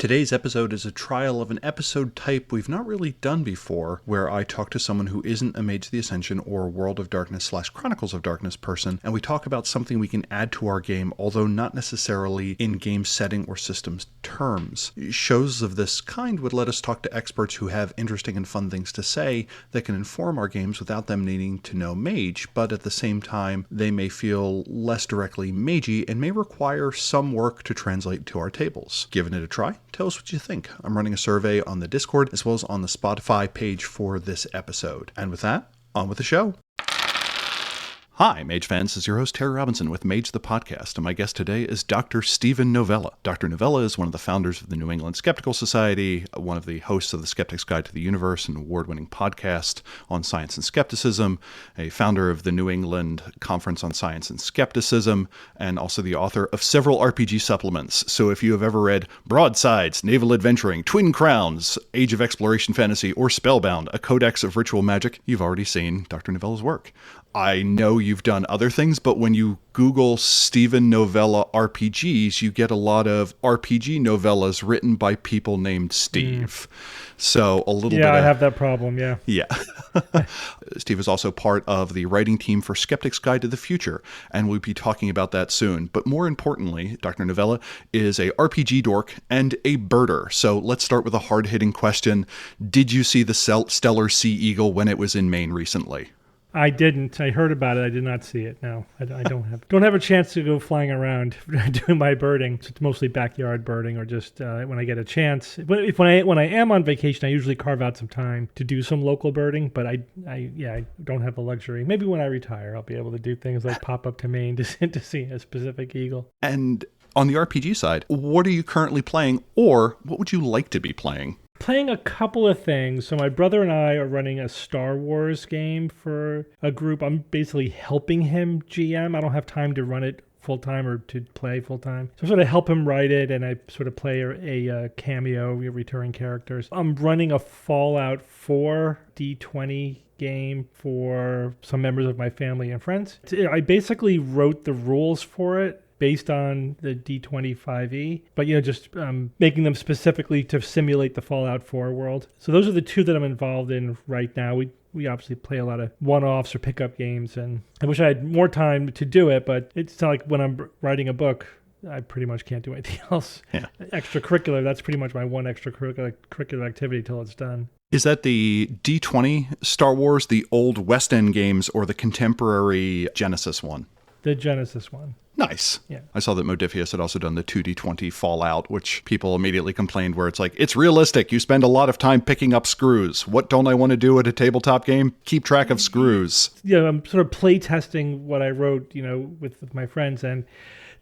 Today's episode is a trial of an episode type we've not really done before, where I talk to someone who isn't a Mage the Ascension or World of Darkness / Chronicles of Darkness person, and we talk about something we can add to our game, although not necessarily in game setting or systems terms. Shows of this kind would let us talk to experts who have interesting and fun things to say that can inform our games without them needing to know Mage, but at the same time, they may feel less directly magey and may require some work to translate to our tables. Giving it a try? Tell us what you think. I'm running a survey on the Discord as well as on the Spotify page for this episode. And with that, on with the show. Hi, Mage fans. This is your host, Terry Robinson, with Mage the Podcast, and my guest today is Dr. Stephen Novella. Dr. Novella is one of the founders of the New England Skeptical Society, one of the hosts of the Skeptics Guide to the Universe, an award-winning podcast on science and skepticism, a founder of the New England Conference on Science and Skepticism, and also the author of several RPG supplements. So if you have ever read Broadsides, Naval Adventuring, Twin Crowns, Age of Exploration Fantasy, or Spellbound, a Codex of Ritual Magic, you've already seen Dr. Novella's work. I know you've done other things, but when you Google Stephen Novella RPGs, you get a lot of RPG novellas written by people named Steve. So a little bit. Yeah, I have that problem. Yeah. Yeah. Steve is also part of the writing team for Skeptics Guide to the Future, and we'll be talking about that soon. But more importantly, Dr. Novella is a RPG dork and a birder. So let's start with a hard-hitting question. Did you see the Stellar Sea Eagle when it was in Maine recently? I didn't. I heard about it. I did not see it. No, I don't have a chance to go flying around doing my birding. It's mostly backyard birding, or just when I get a chance. But when I am on vacation, I usually carve out some time to do some local birding. But I don't have the luxury. Maybe when I retire, I'll be able to do things like pop up to Maine to see a specific eagle. And on the RPG side, what are you currently playing, or what would you like to be playing? Playing a couple of things. So my brother and I are running a Star Wars game for a group. I'm basically helping him GM. I don't have time to run it full-time or to play full-time. So I sort of help him write it, and I sort of play a cameo, recurring characters. I'm running a Fallout 4 D20 game for some members of my family and friends. I basically wrote the rules for it based on the D25E, but just making them specifically to simulate the Fallout 4 world. So those are the two that I'm involved in right now. We obviously play a lot of one-offs or pickup games, and I wish I had more time to do it, but it's not like when I'm writing a book, I pretty much can't do anything else. Yeah. Extracurricular, that's pretty much my one extracurricular activity till it's done. Is that the D20 Star Wars, the old West End games, or the contemporary Genesys one? The Genesys one. Nice. Yeah. I saw that Modifius had also done the 2D20 Fallout, which people immediately complained where it's like, it's realistic. You spend a lot of time picking up screws. What don't I want to do at a tabletop game? Keep track of screws. Yeah, I'm sort of play testing what I wrote, with my friends, and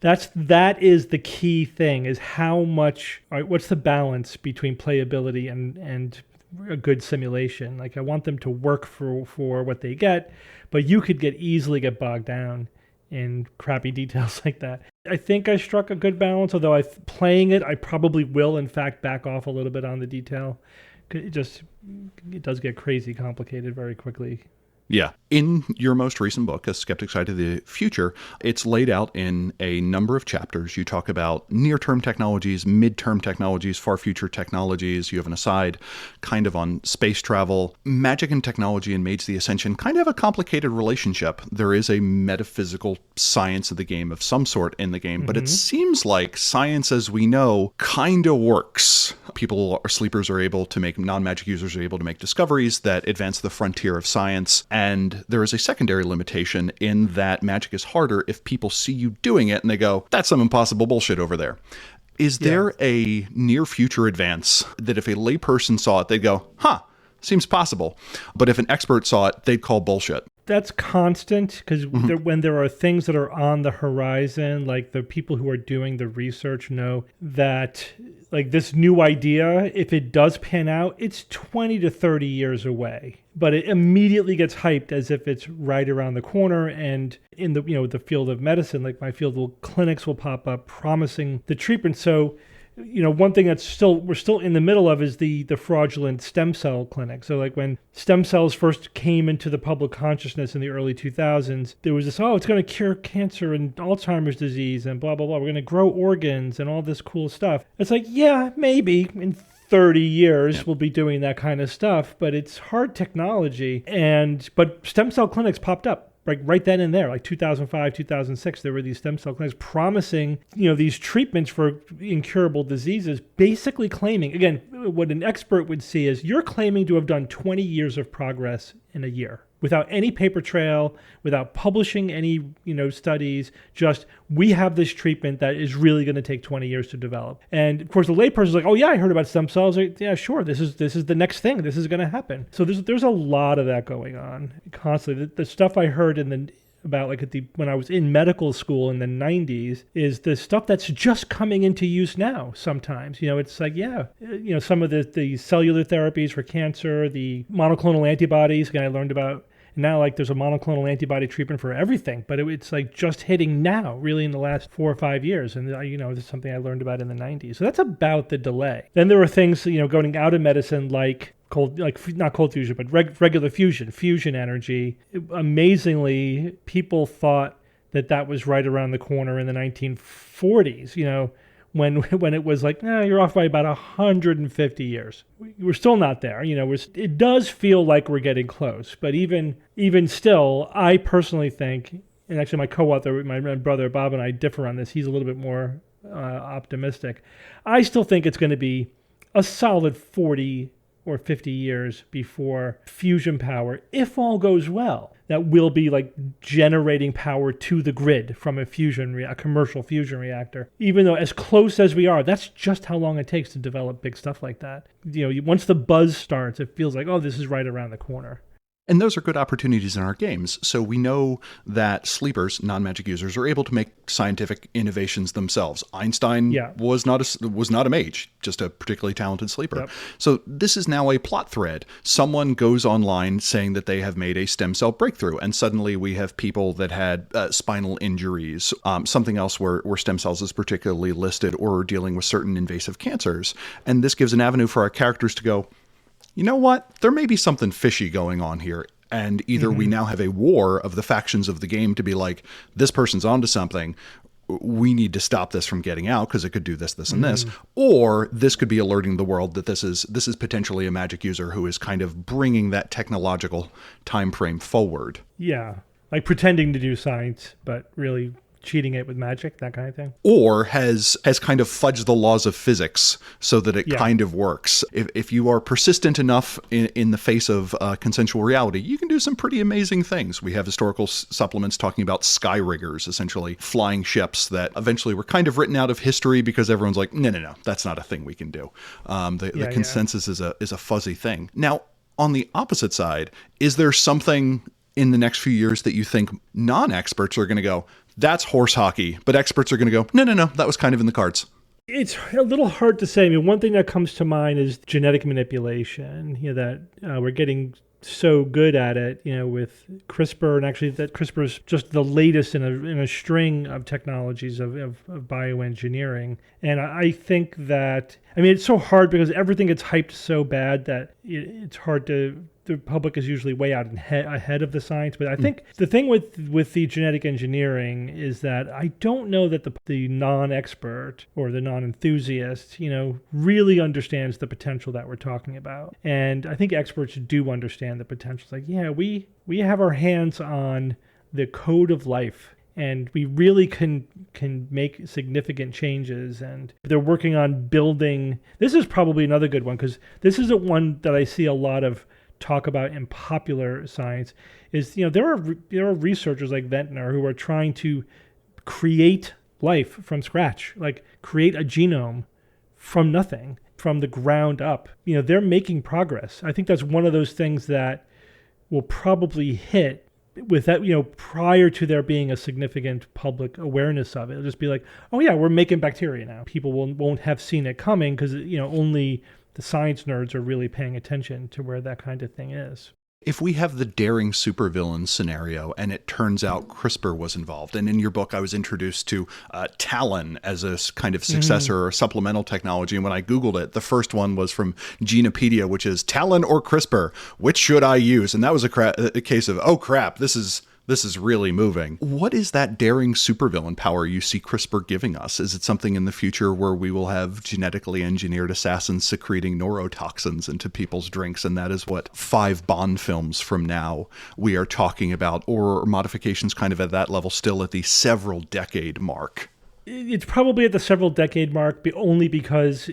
that is the key thing, is how much, what's the balance between playability and a good simulation. Like, I want them to work for what they get, but you could easily get bogged down in crappy details like that. I think I struck a good balance, although playing it, I probably will, in fact, back off a little bit on the detail. It does get crazy complicated very quickly. Yeah. In your most recent book, A Skeptic's Guide to the Future, it's laid out in a number of chapters. You talk about near-term technologies, mid-term technologies, far future technologies. You have an aside kind of on space travel. Magic and technology and Mage the Ascension kind of have a complicated relationship. There is a metaphysical science of the game of some sort in the game, but it seems like science as we know kind of works. Sleepers are able to make, non-magic users are able to make discoveries that advance the frontier of science. And there is a secondary limitation in that magic is harder if people see you doing it and they go, that's some impossible bullshit over there. Is there a near future advance that if a layperson saw it, they'd go, seems possible. But if an expert saw it, they'd call bullshit. That's constant, because when there are things that are on the horizon, like the people who are doing the research know that, like, this new idea, if it does pan out, it's 20 to 30 years away. But it immediately gets hyped as if it's right around the corner. And in the field of medicine, like my field, clinics will pop up promising the treatment. So one thing we're still in the middle of is the fraudulent stem cell clinic. So like when stem cells first came into the public consciousness in the early 2000s, there was this, it's going to cure cancer and Alzheimer's disease and blah, blah, blah. We're going to grow organs and all this cool stuff. It's like, yeah, maybe in 30 years we'll be doing that kind of stuff, but it's hard technology. But stem cell clinics popped up. Right then and there, like 2005, 2006, there were these stem cell clinics promising, these treatments for incurable diseases, basically claiming, again, what an expert would see is you're claiming to have done 20 years of progress in a year without any paper trail, without publishing any, studies, just we have this treatment that is really going to take 20 years to develop. And of course, the layperson's like, oh yeah, I heard about stem cells. Yeah, sure. This is the next thing. This is going to happen. So there's a lot of that going on constantly. The stuff I heard about when I was in medical school in the 90s is the stuff that's just coming into use now sometimes. It's like, some of the cellular therapies for cancer, the monoclonal antibodies, again, I learned about. Now, there's a monoclonal antibody treatment for everything, but it's just hitting now, really in the last 4 or 5 years. And, this is something I learned about in the 90s. So that's about the delay. Then there were things, going out of medicine not cold fusion, but regular fusion energy. Amazingly, people thought that was right around the corner in the 1940s, when it was like, you're off by about 150 years. We're still not there. It does feel like we're getting close, but even still, I personally think, and actually my co-author, my brother Bob and I differ on this. He's a little bit more optimistic. I still think it's going to be a solid 40 or 50 years before fusion power, if all goes well, that will be generating power to the grid from a commercial fusion reactor. Even though as close as we are, that's just how long it takes to develop big stuff like that. Once the buzz starts, it feels like, this is right around the corner. And those are good opportunities in our games. So we know that sleepers, non-magic users, are able to make scientific innovations themselves. Einstein was not a mage, just a particularly talented sleeper. Yep. So this is now a plot thread. Someone goes online saying that they have made a stem cell breakthrough, and suddenly we have people that had spinal injuries, something else where stem cells is particularly listed, or dealing with certain invasive cancers. And this gives an avenue for our characters to go, you know what? There may be something fishy going on here. And either we now have a war of the factions of the game to be like, this person's onto something. We need to stop this from getting out because it could do this, this, and this. Or this could be alerting the world that this is potentially a magic user who is kind of bringing that technological time frame forward. Yeah, like pretending to do science, but really cheating it with magic, that kind of thing. Or has kind of fudged the laws of physics so that it kind of works. If you are persistent enough in the face of consensual reality, you can do some pretty amazing things. We have historical supplements talking about sky riggers, essentially flying ships that eventually were kind of written out of history because everyone's like, no, that's not a thing we can do. The consensus is a fuzzy thing. Now, on the opposite side, is there something in the next few years that you think non-experts are going to go, that's horse hockey, but experts are going to go, no, that was kind of in the cards? It's a little hard to say. I mean, one thing that comes to mind is genetic manipulation, that we're getting so good at it, with CRISPR, and actually that CRISPR is just the latest in a string of technologies of bioengineering. And I think that, it's so hard because everything gets hyped so bad that it's hard to, the public is usually way out ahead of the science. But I think the thing with the genetic engineering is that I don't know that the non-expert or the non-enthusiast, really understands the potential that we're talking about. And I think experts do understand the potential. It's like, we have our hands on the code of life, and we really can make significant changes. And they're working on building. This is probably another good one, because this isn't one that I see a lot of talk about in popular science. Is there are researchers like Ventnor who are trying to create life from scratch, like create a genome from nothing, from the ground up. They're making progress. I think that's one of those things that will probably hit with that, prior to there being a significant public awareness of it. It'll just be like, oh yeah, we're making bacteria now. People won't have seen it coming because only the science nerds are really paying attention to where that kind of thing is. If we have the daring supervillain scenario and it turns out CRISPR was involved, and in your book I was introduced to Talon as a kind of successor or supplemental technology, and when I Googled it, the first one was from Genopedia, which is Talon or CRISPR, which should I use? And that was a case of, oh crap, this is really moving. What is that daring supervillain power you see CRISPR giving us? Is it something in the future where we will have genetically engineered assassins secreting neurotoxins into people's drinks, and that is what 5 Bond films from now we are talking about, or modifications kind of at that level still at the several decade mark? It's probably at the several decade mark, only because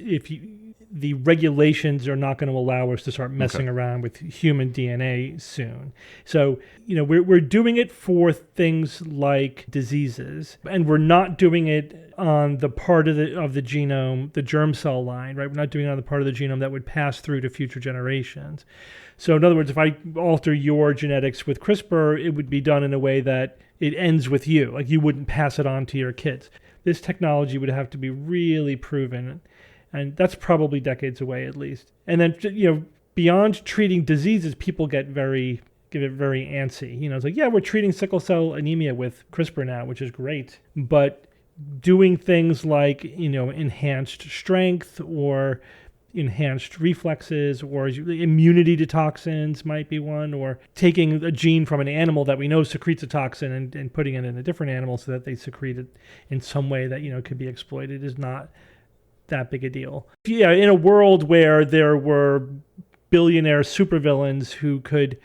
the regulations are not going to allow us to start messing around with human DNA soon. So, we're doing it for things like diseases, and we're not doing it on the part of the genome, the germ cell line, right? We're not doing it on the part of the genome that would pass through to future generations. So in other words, if I alter your genetics with CRISPR, it would be done in a way that it ends with you. Like, you wouldn't pass it on to your kids. This technology would have to be really proven. And that's probably decades away at least. And then, beyond treating diseases, people get very antsy. It's like, yeah, we're treating sickle cell anemia with CRISPR now, which is great. But doing things like, enhanced strength or enhanced reflexes or immunity to toxins might be one, or taking a gene from an animal that we know secretes a toxin and putting it in a different animal so that they secrete it in some way that, could be exploited is not that big a deal. Yeah, in a world where there were billionaire supervillains who could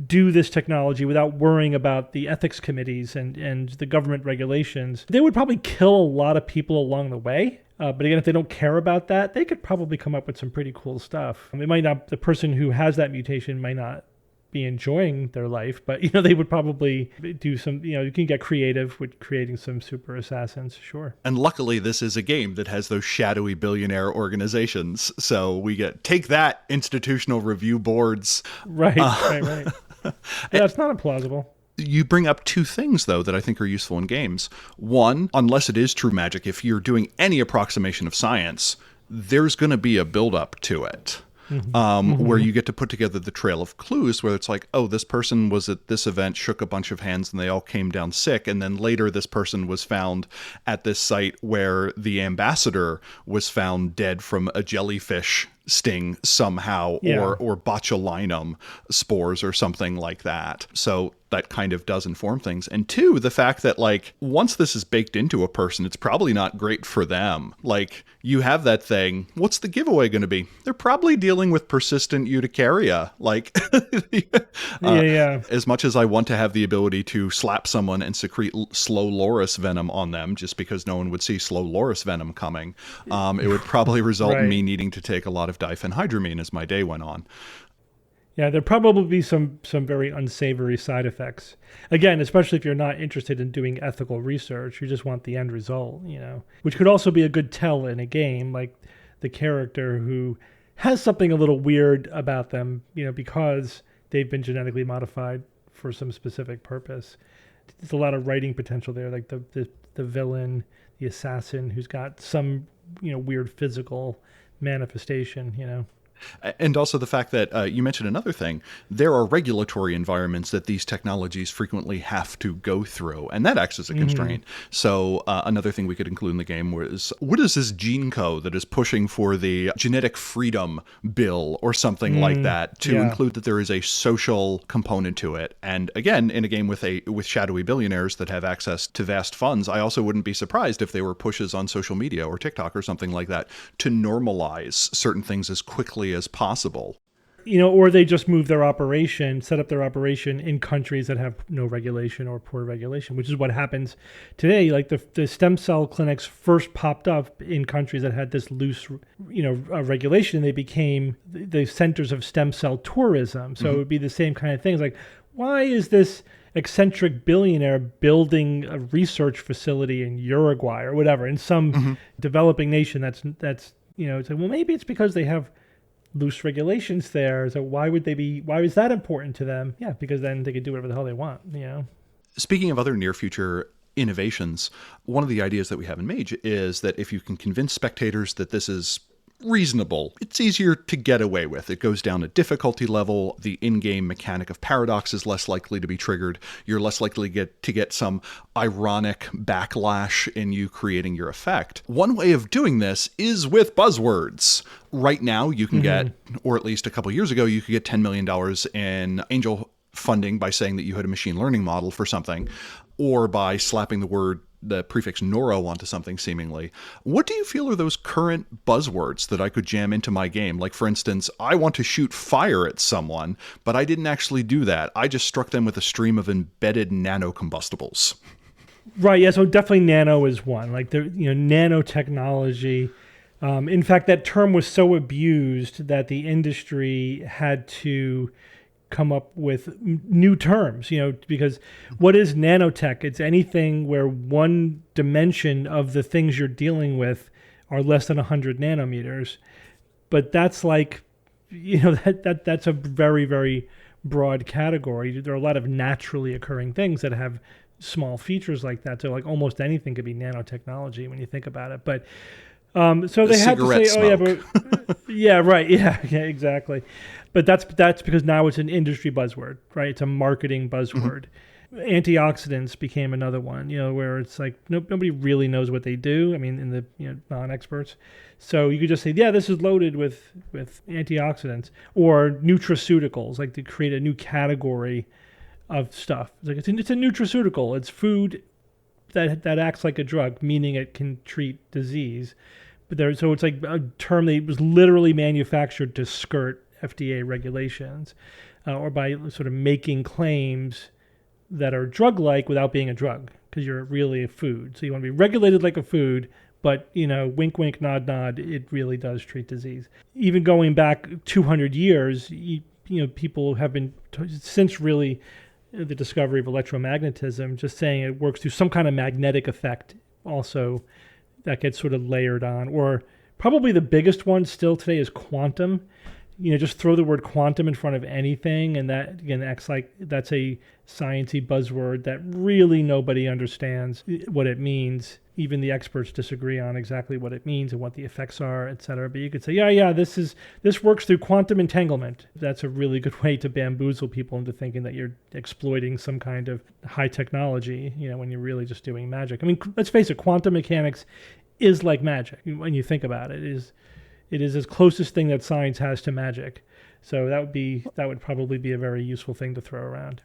do this technology without worrying about the ethics committees and the government regulations, they would probably kill a lot of people along the way. But again, if they don't care about that, they could probably come up with some pretty cool stuff. It might not, the person who has that mutation might not be enjoying their life, but they would probably do some, you can get creative with creating some super assassins, sure. And luckily this is a game that has those shadowy billionaire organizations, so we take that, institutional review boards. Right. Yeah, it's not implausible. You bring up 2 things, though, that I think are useful in games. One, unless it is true magic, if you're doing any approximation of science, there's going to be a build-up to it. Where you get to put together the trail of clues, where it's like, oh, this person was at this event, shook a bunch of hands, and they all came down sick. And then later this person was found at this site where the ambassador was found dead from a jellyfish sting somehow, or botulinum spores or something like that. So that kind of does inform things. And 2, the fact that, like, once this is baked into a person, it's probably not great for them. Like, you have that thing, what's the giveaway going to be? They're probably dealing with persistent urticaria. Like, as much as I want to have the ability to slap someone and secrete slow loris venom on them, just because no one would see slow loris venom coming, it would probably result in me needing to take a lot of diphenhydramine as my day went on. Yeah, there'd probably be some very unsavory side effects. Again, especially if you're not interested in doing ethical research, you just want the end result, which could also be a good tell in a game, like the character who has something a little weird about them, because they've been genetically modified for some specific purpose. There's a lot of writing potential there, like the villain, the assassin who's got some, weird physical manifestation, And also the fact that you mentioned another thing, there are regulatory environments that these technologies frequently have to go through, and that acts as a constraint. So another thing we could include in the game was, what is this gene code that is pushing for the genetic freedom bill or something like that, to include that there is a social component to it. And again, in a game with shadowy billionaires that have access to vast funds, I also wouldn't be surprised if there were pushes on social media or TikTok or something like that to normalize certain things as quickly as possible. Or they just move their operation, set up their operation in countries that have no regulation or poor regulation, which is what happens today. Like the stem cell clinics first popped up in countries that had this loose, regulation. They became the centers of stem cell tourism. So it would be the same kind of things. Like, why is this eccentric billionaire building a research facility in Uruguay or whatever, in some developing nation that's it's like, well, maybe it's because they have loose regulations there. So why is that important to them? Yeah, because then they could do whatever the hell they want, Speaking of other near future innovations, one of the ideas that we have in Mage is that if you can convince spectators that this is reasonable. It's easier to get away with. It goes down a difficulty level. The in-game mechanic of paradox is less likely to be triggered. You're less likely to get some ironic backlash in you creating your effect. One way of doing this is with buzzwords. Right now, you can get, or at least a couple years ago, you could get $10 million in angel funding by saying that you had a machine learning model for something, or by slapping the prefix neuro onto something seemingly. What do you feel are those current buzzwords that I could jam into my game? Like, for instance, I want to shoot fire at someone, but I didn't actually do that. I just struck them with a stream of embedded nanocombustibles. Right, yeah, so definitely nano is one. Like, nanotechnology. In fact, that term was so abused that the industry had to come up with new terms, because what is nanotech? It's anything where one dimension of the things you're dealing with are less than 100 nanometers. But that's like, that's a very, very broad category. There are a lot of naturally occurring things that have small features like that. So like almost anything could be nanotechnology when you think about it. But so they had to say, smoke. yeah, right, yeah, exactly. But that's because now it's an industry buzzword, right? It's a marketing buzzword. Antioxidants became another one, where it's like nobody really knows what they do. I mean, in the non-experts. So you could just say, yeah, this is loaded with antioxidants, or nutraceuticals, like to create a new category of stuff. It's like it's a nutraceutical. It's food that acts like a drug, meaning it can treat disease. But so it's like a term that was literally manufactured to skirt FDA regulations, or by sort of making claims that are drug-like without being a drug, because you're really a food. So you want to be regulated like a food, but, wink, wink, nod, nod, it really does treat disease. Even going back 200 years, people have been, since really the discovery of electromagnetism, just saying it works through some kind of magnetic effect also that gets sort of layered on. Or probably the biggest one still today is quantum. Just throw the word quantum in front of anything, and that, again, acts like that's a science-y buzzword that really nobody understands what it means. Even the experts disagree on exactly what it means and what the effects are, et cetera. But you could say, yeah, this works through quantum entanglement. That's a really good way to bamboozle people into thinking that you're exploiting some kind of high technology, when you're really just doing magic. I mean, let's face it, quantum mechanics is like magic. When you think about it, it is as closest thing that science has to magic. So that would probably be a very useful thing to throw around.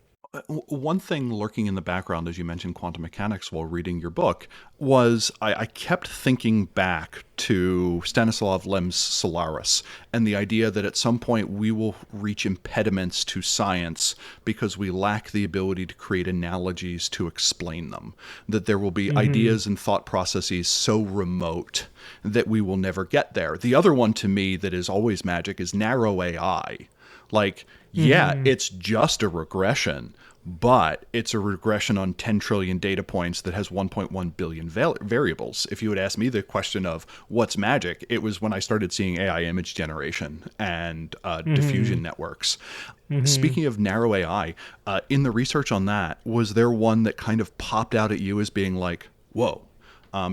One thing lurking in the background as you mentioned quantum mechanics while reading your book was I kept thinking back to Stanislav Lem's Solaris and the idea that at some point we will reach impediments to science because we lack the ability to create analogies to explain them, that there will be ideas and thought processes so remote that we will never get there. The other one to me that is always magic is narrow AI. Like, yeah, it's just a regression, but it's a regression on 10 trillion data points that has 1.1 billion variables. If you had asked me the question of what's magic, it was when I started seeing AI image generation and diffusion networks. Speaking of narrow AI, in the research on that, was there one that kind of popped out at you as being like, whoa?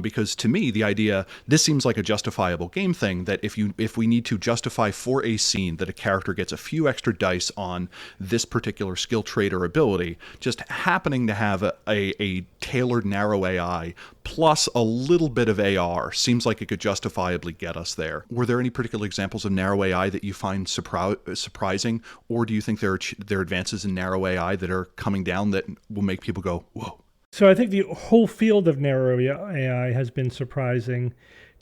Because to me, the idea, this seems like a justifiable game thing, that if we need to justify for a scene that a character gets a few extra dice on this particular skill trait or ability, just happening to have a tailored narrow AI plus a little bit of AR seems like it could justifiably get us there. Were there any particular examples of narrow AI that you find surprising, or do you think there are advances in narrow AI that are coming down that will make people go, whoa? So I think the whole field of narrow AI has been surprising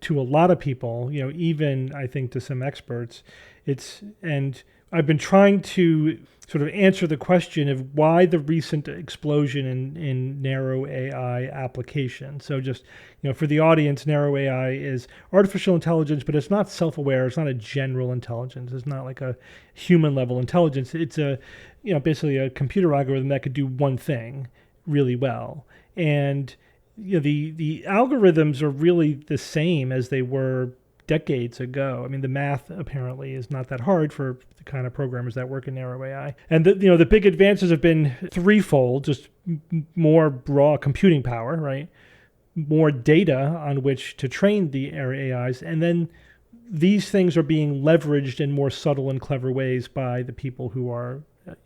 to a lot of people, even I think to some experts. And I've been trying to sort of answer the question of why the recent explosion in narrow AI application. So just, for the audience, narrow AI is artificial intelligence, but it's not self-aware. It's not a general intelligence. It's not like a human level intelligence. It's basically a computer algorithm that could do one thing really well. And the algorithms are really the same as they were decades ago. I mean, the math apparently is not that hard for the kind of programmers that work in narrow AI. And the big advances have been threefold: just more raw computing power, right? More data on which to train the AIs, and then these things are being leveraged in more subtle and clever ways by the people who are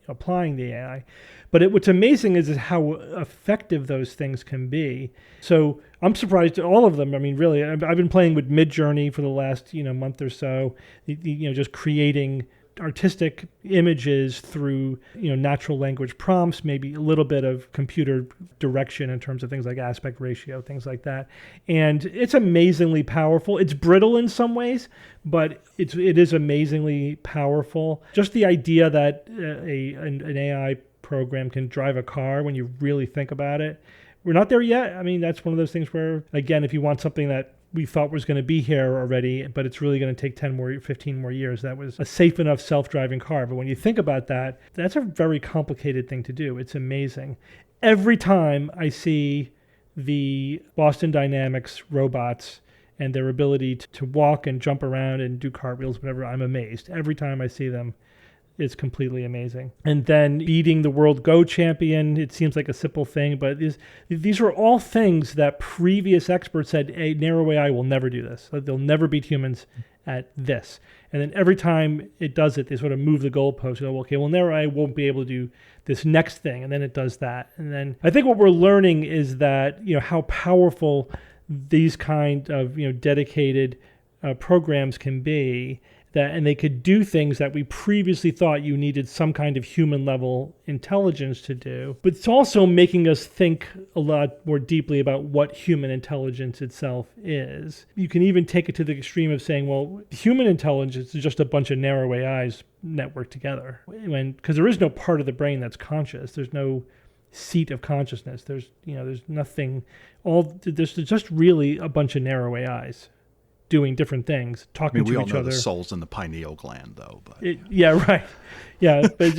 applying the AI. But what's amazing is how effective those things can be. So I'm surprised at all of them. I mean, really, I've been playing with Midjourney for the last month or so. Just creating artistic images through natural language prompts, maybe a little bit of computer direction in terms of things like aspect ratio, things like that. And it's amazingly powerful. It's brittle in some ways, but it is amazingly powerful. Just the idea that an AI program can drive a car, when you really think about it, we're not there yet. I mean, that's one of those things where, again, if you want something that we thought was going to be here already, but it's really going to take 15 more years. That was a safe enough self-driving car. But when you think about that, that's a very complicated thing to do. It's amazing. Every time I see the Boston Dynamics robots and their ability to walk and jump around and do cartwheels, whatever, I'm amazed. Every time I see them, it's completely amazing. And then beating the world Go champion, it seems like a simple thing, but these are all things that previous experts said, a narrow AI will never do this. They'll never beat humans at this. And then every time it does it, they sort of move the goalpost. Go, okay, well, narrow AI won't be able to do this next thing, and then it does that. And then I think what we're learning is that how powerful these kind of dedicated programs can be. And they could do things that we previously thought you needed some kind of human level intelligence to do. But it's also making us think a lot more deeply about what human intelligence itself is. You can even take it to the extreme of saying, well, human intelligence is just a bunch of narrow AIs networked together. Because there is no part of the brain that's conscious. There's no seat of consciousness. There's nothing. There's just really a bunch of narrow AIs doing different things, talking to each other. We all know the soul's in the pineal gland, though. But yeah, right. Yeah, but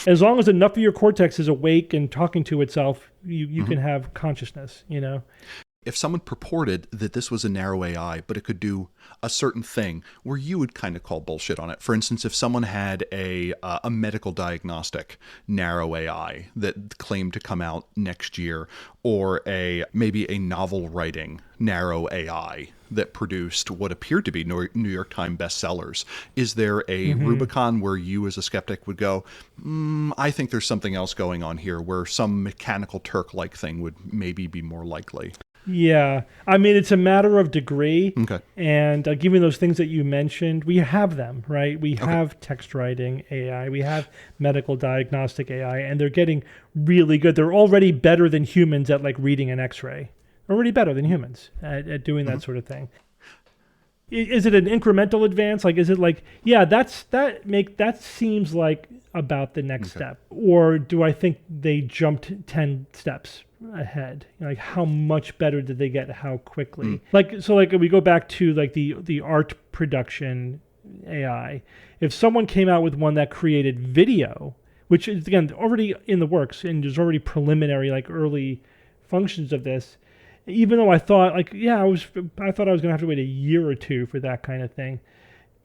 as long as enough of your cortex is awake and talking to itself, you can have consciousness, If someone purported that this was a narrow AI, but it could do a certain thing where you would kind of call bullshit on it. For instance, if someone had a medical diagnostic narrow AI that claimed to come out next year, or maybe a novel writing narrow AI that produced what appeared to be New York Times bestsellers, is there a Rubicon where you as a skeptic would go, I think there's something else going on here, where some mechanical Turk-like thing would maybe be more likely? Yeah. I mean, it's a matter of degree. Okay. And given those things that you mentioned, we have them, right? We have text writing AI. We have medical diagnostic AI, and they're getting really good. They're already better than humans at reading an x-ray. Already better than humans at doing that sort of thing. Is it an incremental advance? Is it that seems like about the next step? Or do I think they jumped 10 steps ahead? How much better did they get? How quickly? We go back to the art production AI. If someone came out with one that created video, which is again already in the works and there's already preliminary early functions of this, even though I thought I thought I was going to have to wait a year or two for that kind of thing,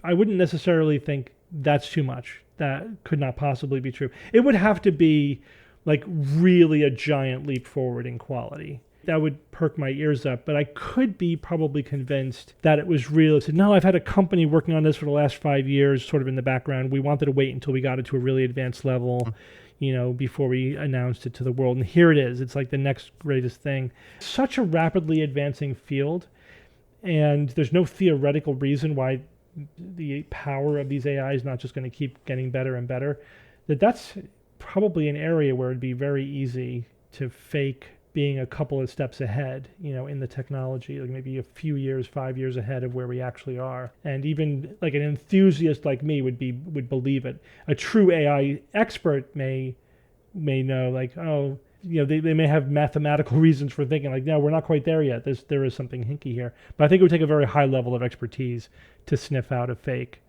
I wouldn't necessarily think that's too much. That could not possibly be true. It would have to be really a giant leap forward in quality. That would perk my ears up, but I could be probably convinced that it was real. I said, no, I've had a company working on this for the last 5 years, sort of in the background. We wanted to wait until we got it to a really advanced level, before we announced it to the world. And here it is. It's the next greatest thing. Such a rapidly advancing field, and there's no theoretical reason why the power of these AI is not just going to keep getting better and better. That's probably an area where it'd be very easy to fake being a couple of steps ahead, in the technology, maybe a few years, 5 years ahead of where we actually are. And even an enthusiast like me would believe it. A true AI expert may know, they may have mathematical reasons for thinking no, we're not quite there yet. There is something hinky here. But I think it would take a very high level of expertise to sniff out a fake.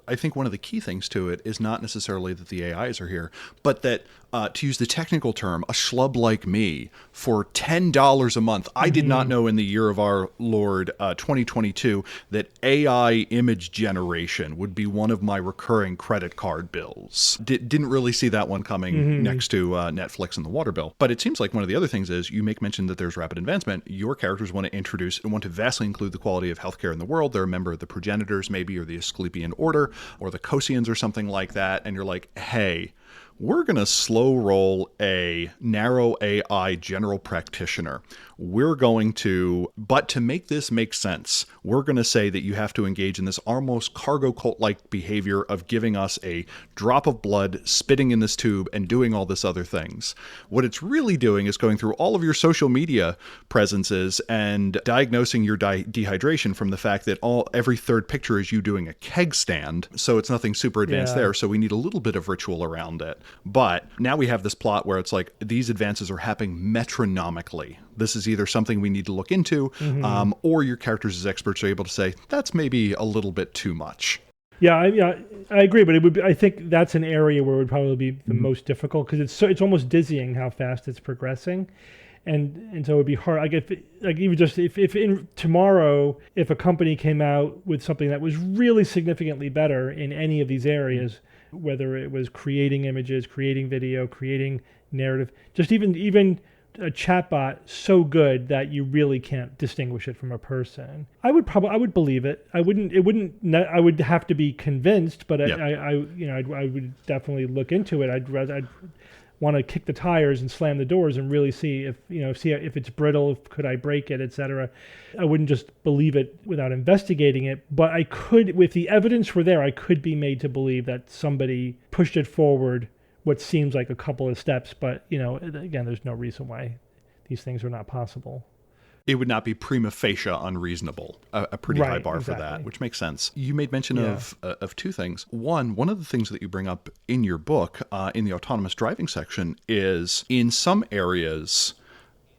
I think one of the key things to it is not necessarily that the AIs are here, but that, to use the technical term, a schlub like me, for $10 a month, I did not know in the year of our Lord 2022 that AI image generation would be one of my recurring credit card bills. Didn't really see that one coming next to Netflix and the water bill. But it seems like one of the other things is, you make mention that there's rapid advancement. Your characters want to introduce and want to vastly include the quality of healthcare in the world. They're a member of the progenitors, maybe, or the Asclepian Order, or the Kosians, or something like that. And you're like, hey, we're going to slow roll a narrow AI general practitioner. We're going to, but to make this make sense, we're going to say that you have to engage in this almost cargo cult-like behavior of giving us a drop of blood, spitting in this tube, and doing all this other things. What it's really doing is going through all of your social media presences and diagnosing your dehydration from the fact that every third picture is you doing a keg stand. So it's nothing super advanced there. So we need a little bit of ritual around it. But now we have this plot where it's like these advances are happening metronomically. This is either something we need to look into, or your characters as experts are able to say, that's maybe a little bit too much. Yeah, I agree, but it would be, I think that's an area where it would probably be the most difficult, because it's almost dizzying how fast it's progressing. And so it would be hard. If tomorrow, if a company came out with something that was really significantly better in any of these areas, whether it was creating images, creating video, creating narrative, just even a chatbot so good that you really can't distinguish it from a person, I would believe it. I would have to be convinced, but I would definitely look into it. I'd want to kick the tires and slam the doors and really see if it's brittle, could I break it, etc. I wouldn't just believe it without investigating it, but I could, if the evidence were there, I could be made to believe that somebody pushed it forward what seems like a couple of steps, but again, there's no reason why these things are not possible. It would not be prima facie unreasonable, a pretty high bar for that, which makes sense. You made mention of two things. One of the things that you bring up in your book, in the autonomous driving section, is in some areas,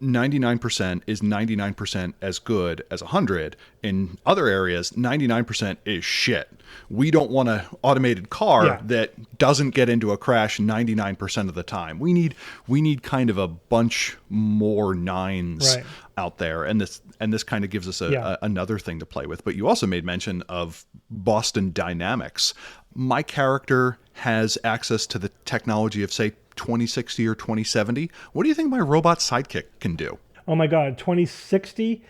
99% is 99% as good as 100. In other areas, 99% is shit. We don't want an automated car that doesn't get into a crash 99% of the time. We need kind of a bunch more nines out there, and this kind of gives us another thing to play with. But you also made mention of Boston Dynamics. My character has access to the technology of, say, 2060 or 2070. What do you think my robot sidekick can do? Oh my God, 2060?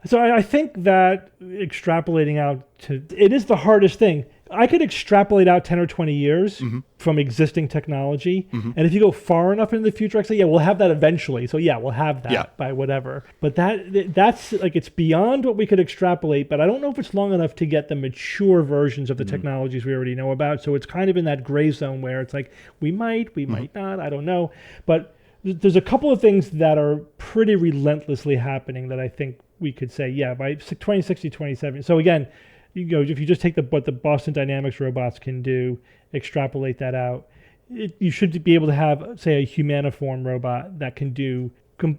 So I think that extrapolating out it is the hardest thing. I could extrapolate out 10 or 20 years from existing technology. And if you go far enough into the future, I say, we'll have that eventually. So we'll have that by whatever. But that's like, it's beyond what we could extrapolate, but I don't know if it's long enough to get the mature versions of the technologies we already know about. So it's kind of in that gray zone where it's like, we might not, I don't know. But there's a couple of things that are pretty relentlessly happening that I think we could say, by 2060, 2070. So again, if you just take what the Boston Dynamics robots can do, extrapolate that out, you should be able to have, say, a humaniform robot that can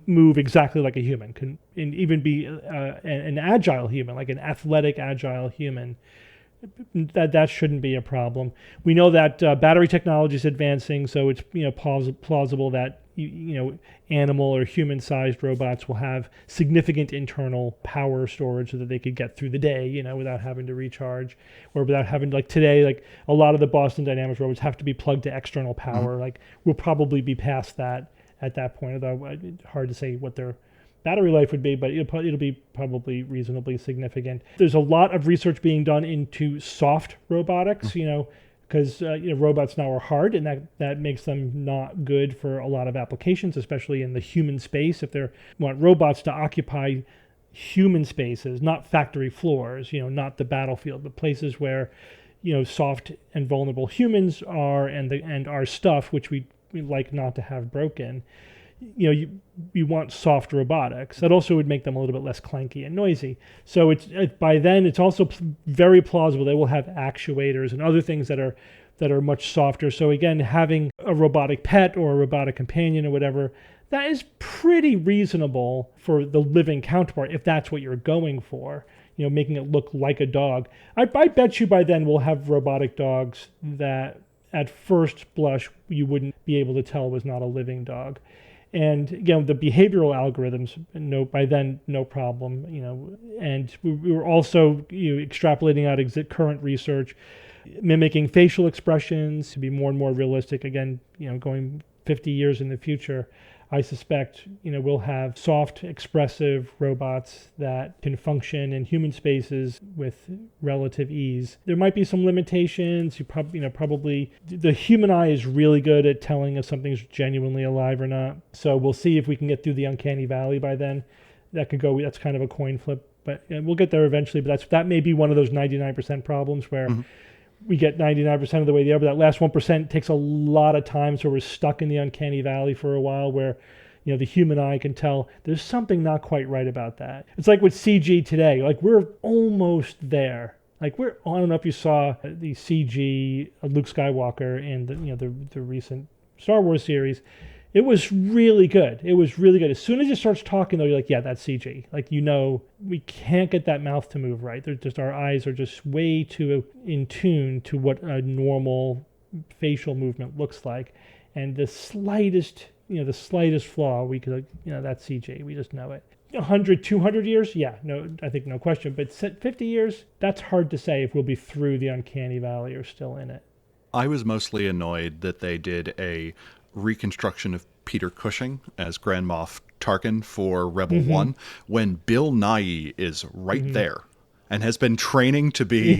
move exactly like a human, can even be an agile human, like an athletic, agile human. That shouldn't be a problem. We know that battery technology is advancing, so it's plausible that animal or human-sized robots will have significant internal power storage so that they could get through the day, without having to recharge, or without having, like today, like a lot of the Boston Dynamics robots have to be plugged to external power. Like we'll probably be past that at that point, although it's hard to say what their battery life would be, but it'll be probably reasonably significant. There's a lot of research being done into soft robotics, because robots now are hard, and that makes them not good for a lot of applications, especially in the human space. If they want robots to occupy human spaces, not factory floors, not the battlefield, but places where soft and vulnerable humans are, and our stuff, which we like not to have broken. You want soft robotics. That also would make them a little bit less clanky and noisy. So by then it's also very plausible they will have actuators and other things that are much softer. So again, having a robotic pet or a robotic companion or whatever, that is pretty reasonable for the living counterpart if that's what you're going for. making it look like a dog. I bet you by then we'll have robotic dogs that at first blush you wouldn't be able to tell was not a living dog. And the behavioral algorithms, by then, no problem. And we were also extrapolating out current research, mimicking facial expressions to be more and more realistic. Again, going 50 years in the future, I suspect we'll have soft, expressive robots that can function in human spaces with relative ease. There might be some limitations. You probably the human eye is really good at telling if something's genuinely alive or not. So we'll see if we can get through the uncanny valley by then. That's kind of a coin flip, but we'll get there eventually. But that may be one of those 99% problems where. Mm-hmm. We get 99% of the way there, but that last 1% takes a lot of time, so we're stuck in the uncanny valley for a while where, the human eye can tell there's something not quite right about that. It's like with CG today, like we're almost there. Like I don't know if you saw the CG Luke Skywalker in the recent Star Wars series. It was really good. As soon as it starts talking, though, you're like, yeah, that's CG. Like, we can't get that mouth to move right. Our eyes are just way too in tune to what a normal facial movement looks like. And the slightest flaw, we could, that's CG. We just know it. 100, 200 years? Yeah, no, I think no question. But 50 years? That's hard to say if we'll be through the uncanny valley or still in it. I was mostly annoyed that they did a reconstruction of Peter Cushing as Grand Moff Tarkin for Rebel mm-hmm. 1 when Bill Nighy is right mm-hmm. there and has been training to be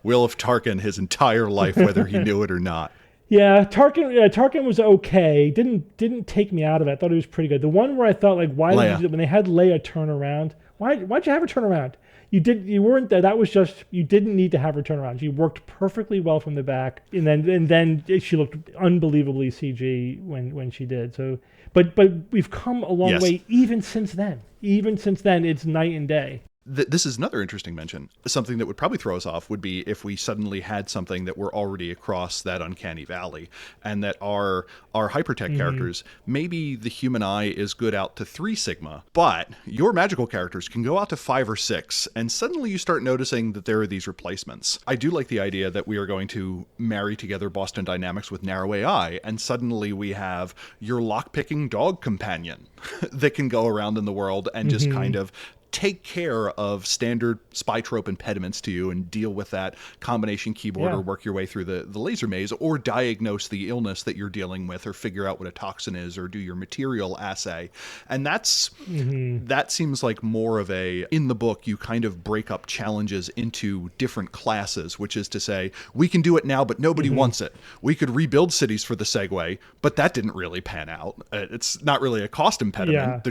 Will of Tarkin his entire life, whether he knew it or not. Yeah, Tarkin was okay. Didn't take me out of it. I thought he was pretty good. The one where I thought, like, why did when they had Leia turn around? Why'd you have her turn around? You weren't there. That was just, you didn't need to have her turn around. She worked perfectly well from the back, and then she looked unbelievably CG when she did. So, but we've come a long way even since then. It's night and day. This is another interesting mention. Something that would probably throw us off would be if we suddenly had something that we're already across that uncanny valley, and that our hypertech mm-hmm. characters, maybe the human eye is good out to 3 sigma, but your magical characters can go out to 5 or 6, and suddenly you start noticing that there are these replacements. I do like the idea that we are going to marry together Boston Dynamics with Narrow AI, and suddenly we have your lockpicking dog companion that can go around in the world and just mm-hmm. kind of take care of standard spy trope impediments to you and deal with that combination keyboard or work your way through the laser maze, or diagnose the illness that you're dealing with, or figure out what a toxin is, or do your material assay. And that seems like more of in the book, you kind of break up challenges into different classes, which is to say, we can do it now, but nobody mm-hmm. wants it. We could rebuild cities for the Segway, but that didn't really pan out. It's not really a cost impediment.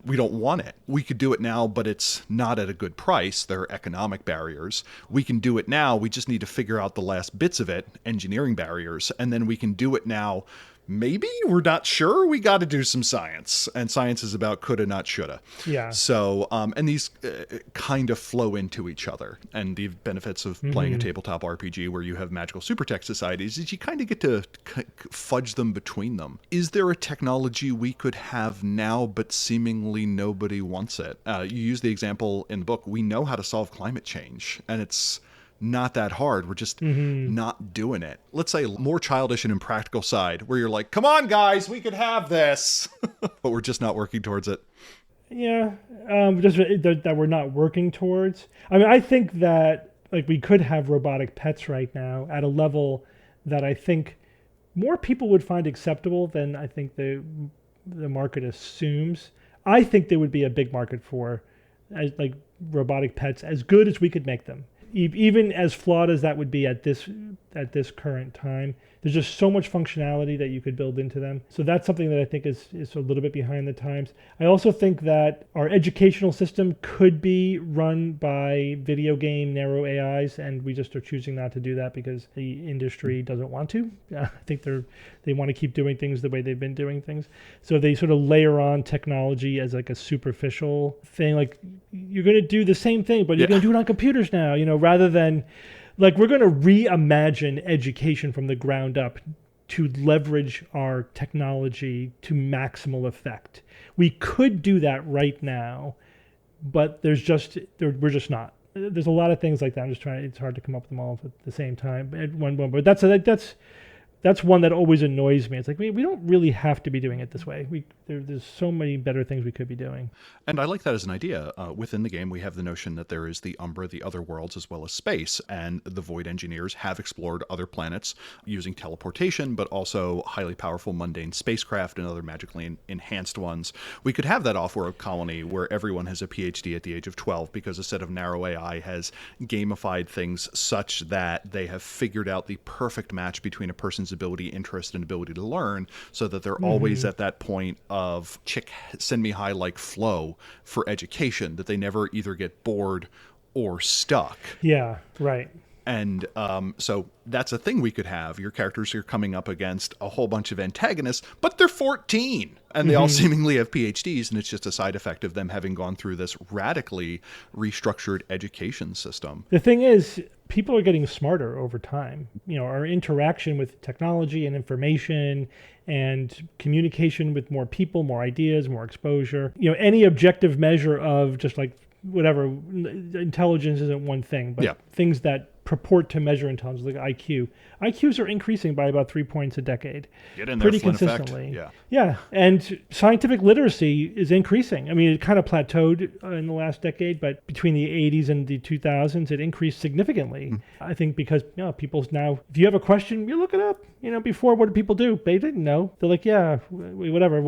We don't want it. We could do it now, but it's not at a good price. There are economic barriers. We can do it now. We just need to figure out the last bits of it, engineering barriers, and then we can do it now. Maybe we're not sure. We got to do some science, and science is about coulda, not shoulda. Yeah. So, and these kind of flow into each other. And the benefits of playing a tabletop RPG where you have magical supertech societies is you kind of get to fudge them between them. Is there a technology we could have now, but seemingly nobody wants it? You use the example in the book. We know how to solve climate change, and it's not that hard. We're just not doing it. Let's say more childish and impractical side where you're like, come on guys, we could have this, but we're just not working towards it. Yeah. Just that we're not working towards. I mean, I think that like we could have robotic pets right now at a level that I think more people would find acceptable than I think the market assumes. I think there would be a big market for like robotic pets as good as we could make them. Even as flawed as that would be at this current time, there's just so much functionality that you could build into them. So that's something that I think is a little bit behind the times. I also think that our educational system could be run by video game narrow AIs, and we just are choosing not to do that because the industry doesn't want to. I think they want to keep doing things the way they've been doing things. So they sort of layer on technology as like a superficial thing. Like, you're going to do the same thing, but you're going to do it on computers now, rather than like we're going to reimagine education from the ground up to leverage our technology to maximal effect. We could do that right now, but we're just not. There's a lot of things like that. I'm just trying. It's hard to come up with them all at the same time at one moment. But that's one that always annoys me. It's like we don't really have to be doing it this way. There's so many better things we could be doing. And I like that as an idea. Within the game, we have the notion that there is the Umbra, the other worlds, as well as space. And the Void Engineers have explored other planets using teleportation, but also highly powerful mundane spacecraft and other magically enhanced ones. We could have that off-world colony where everyone has a PhD at the age of 12 because a set of narrow AI has gamified things such that they have figured out the perfect match between a person's ability, interest, and ability to learn, so that they're always at that point of chick send me high like flow for education, that they never either get bored or stuck. Yeah, right. And so that's a thing we could have. Your characters are coming up against a whole bunch of antagonists, but they're 14 and they all seemingly have PhDs, and it's just a side effect of them having gone through this radically restructured education system. The thing is, people are getting smarter over time. Our interaction with technology and information and communication with more people, more ideas, more exposure. Any objective measure of just like whatever, intelligence isn't one thing, but things that purport to measure intelligence, like IQ. IQs are increasing by about 3 points a decade. Get in there, pretty Flynn consistently. Effect. Yeah, and scientific literacy is increasing. I mean, it kind of plateaued in the last decade, but between the 80s and the 2000s, it increased significantly. I think because people's now, if you have a question, you look it up. Before, what did people do? They didn't know. They're like, yeah, whatever.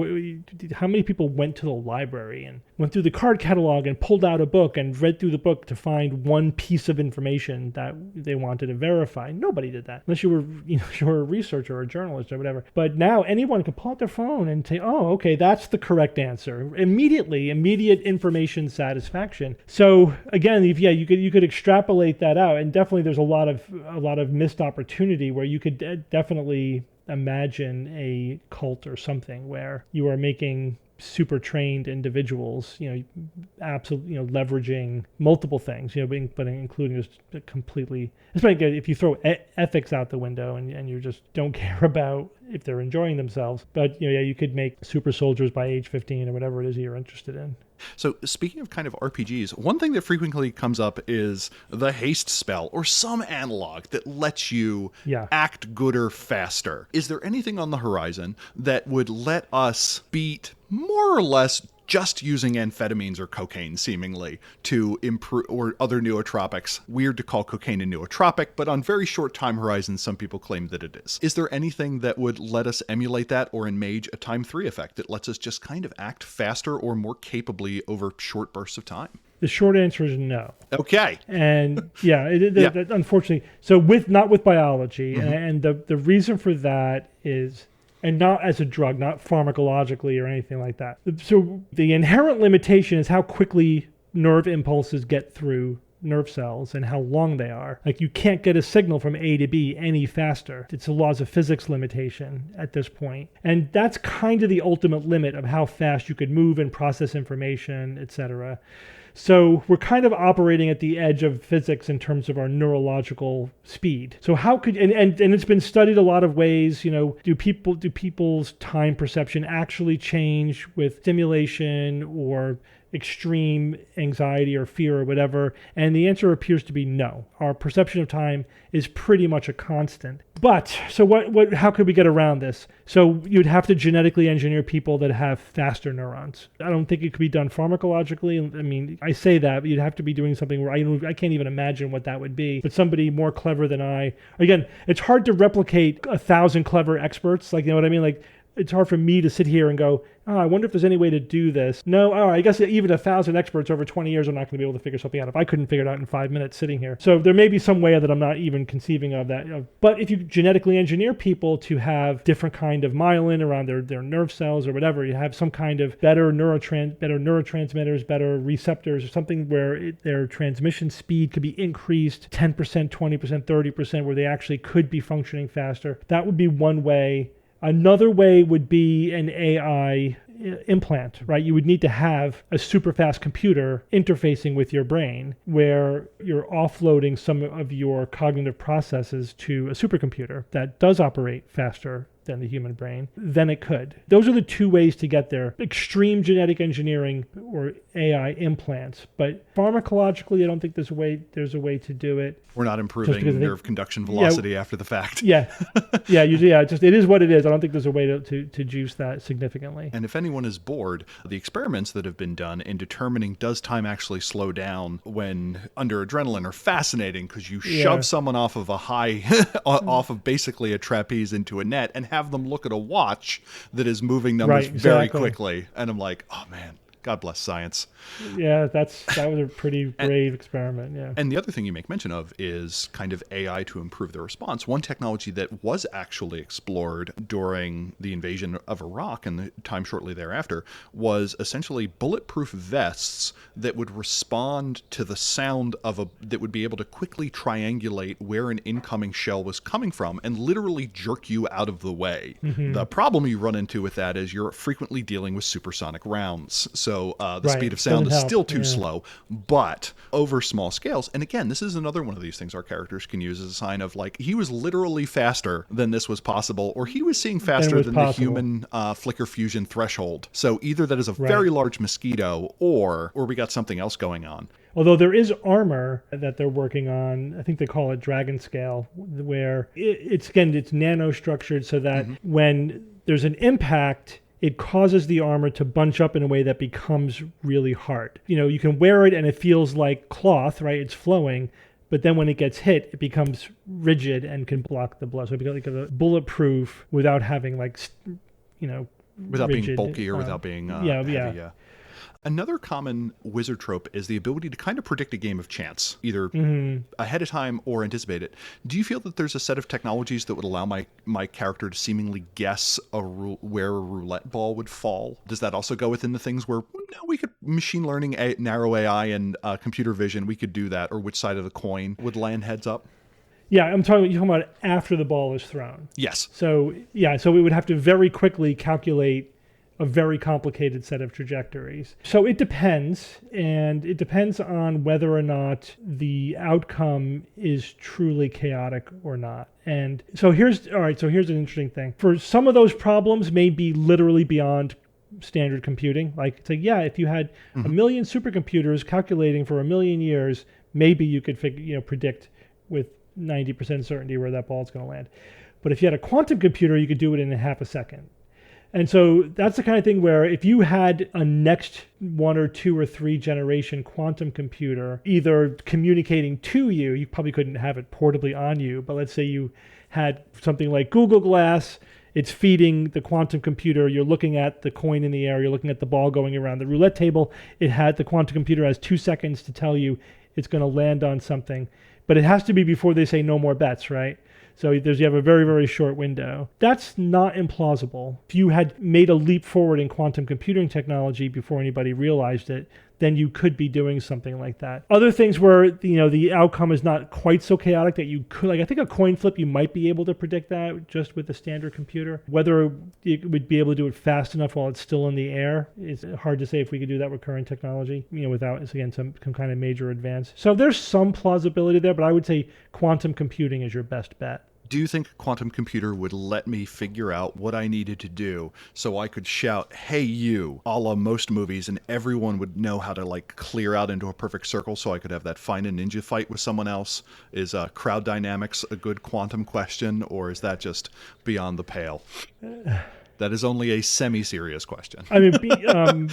How many people went to the library and went through the card catalog and pulled out a book and read through the book to find one piece of information that they wanted to verify? Nobody did that, unless you were a researcher or a journalist or whatever. But now anyone can pull out their phone and say, oh, okay, that's the correct answer. Immediate information satisfaction. So again, you could extrapolate that out, and definitely there's a lot of missed opportunity where you could definitely imagine a cult or something where you are making super trained individuals, absolutely, leveraging multiple things, but including just completely, especially if you throw ethics out the window and you just don't care about if they're enjoying themselves. But you could make super soldiers by age 15 or whatever it is you're interested in. So speaking of kind of RPGs, one thing that frequently comes up is the haste spell or some analog that lets you act gooder faster. Is there anything on the horizon that would let us beat more or less just using amphetamines or cocaine, seemingly, to improve, or other nootropics? Weird to call cocaine a nootropic, but on very short time horizons, some people claim that it is. Is there anything that would let us emulate that, or in Mage, a time 3 effect that lets us just kind of act faster or more capably over short bursts of time? The short answer is no. Okay. And unfortunately, so not with biology, and the reason for that is, and not as a drug, not pharmacologically or anything like that. So the inherent limitation is how quickly nerve impulses get through nerve cells and how long they are. Like, you can't get a signal from A to B any faster. It's a laws of physics limitation at this point. And that's kind of the ultimate limit of how fast you could move and process information, etc. So we're kind of operating at the edge of physics in terms of our neurological speed. So how could, and it's been studied a lot of ways, do people's time perception actually change with stimulation or extreme anxiety or fear or whatever? And the answer appears to be no. Our perception of time is pretty much a constant. But so how could we get around this? So you'd have to genetically engineer people that have faster neurons. I don't think it could be done pharmacologically. I mean, I say that, but you'd have to be doing something where I can't even imagine what that would be. But somebody more clever than I. Again, it's hard to replicate 1,000 clever experts. Like, you know what I mean? Like, it's hard for me to sit here and go, I wonder if there's any way to do this. No, I guess even 1,000 experts over 20 years are not going to be able to figure something out if I couldn't figure it out in 5 minutes sitting here. So there may be some way that I'm not even conceiving of that. But if you genetically engineer people to have different kind of myelin around their nerve cells or whatever, you have some kind of better neurotransmitters, better receptors, or something where their transmission speed could be increased 10%, 20%, 30%, where they actually could be functioning faster. That would be one way. Another way would be an AI implant, right? You would need to have a super fast computer interfacing with your brain where you're offloading some of your cognitive processes to a supercomputer that does operate faster than the human brain, then it could. Those are the two ways to get there. Extreme genetic engineering or AI implants. But pharmacologically, I don't think there's a way to do it. We're not improving nerve conduction velocity after the fact. Yeah. It is what it is. I don't think there's a way to juice that significantly. And if anyone is bored, the experiments that have been done in determining does time actually slow down when under adrenaline are fascinating, because you shove someone off of a high, off of basically a trapeze into a net and have them look at a watch that is moving numbers very quickly. And I'm like, oh man, God bless science. Yeah, that was a pretty brave experiment. Yeah. And the other thing you make mention of is kind of AI to improve the response. One technology that was actually explored during the invasion of Iraq and the time shortly thereafter was essentially bulletproof vests that would respond to the sound of that would be able to quickly triangulate where an incoming shell was coming from and literally jerk you out of the way. Mm-hmm. The problem you run into with that is you're frequently dealing with supersonic rounds. So the speed of sound is still too slow, but over small scales. And again, this is another one of these things our characters can use as a sign of like, he was literally faster than this was possible, or he was seeing faster than the human flicker fusion threshold. So either that is a very large mosquito or we got something else going on. Although there is armor that they're working on, I think they call it Dragon Scale, where it's nanostructured so that when there's an impact, it causes the armor to bunch up in a way that becomes really hard. You know, you can wear it and it feels like cloth, right? It's flowing. But then when it gets hit, it becomes rigid and can block the blow. So it becomes like a bulletproof without having without rigid, being bulky or without being heavy. Yeah. Another common wizard trope is the ability to kind of predict a game of chance, either ahead of time or anticipate it. Do you feel that there's a set of technologies that would allow my character to seemingly guess where a roulette ball would fall? Does that also go within the things where we could machine learning, narrow AI, and computer vision, we could do that, or which side of the coin would land heads up? Yeah, you're talking about after the ball is thrown. Yes. So we would have to very quickly calculate a very complicated set of trajectories. So it depends, and it depends on whether or not the outcome is truly chaotic or not. And so here's an interesting thing. For some of those problems may be literally beyond standard computing. Like, if you had a million supercomputers calculating for 1 million years, maybe you could predict with 90% certainty where that ball is going to land. But if you had a quantum computer, you could do it in half a second. And so that's the kind of thing where if you had a next 1 or 2 or 3 generation quantum computer either communicating to you, you probably couldn't have it portably on you, but let's say you had something like Google Glass, it's feeding the quantum computer, you're looking at the coin in the air, you're looking at the ball going around the roulette table, the quantum computer has 2 seconds to tell you it's going to land on something, but it has to be before they say no more bets, right? So you have a very, very short window. That's not implausible. If you had made a leap forward in quantum computing technology before anybody realized it, then you could be doing something like that. Other things where the outcome is not quite so chaotic that you could, I think a coin flip, you might be able to predict that just with a standard computer. Whether it would be able to do it fast enough while it's still in the air, it's hard to say if we could do that with current technology, without, again, some kind of major advance. So there's some plausibility there, but I would say quantum computing is your best bet. Do you think a quantum computer would let me figure out what I needed to do so I could shout, "Hey you," a la most movies, and everyone would know how to clear out into a perfect circle so I could have that find a ninja fight with someone else? Is crowd dynamics a good quantum question, or is that just beyond the pale? That is only a semi-serious question. I mean,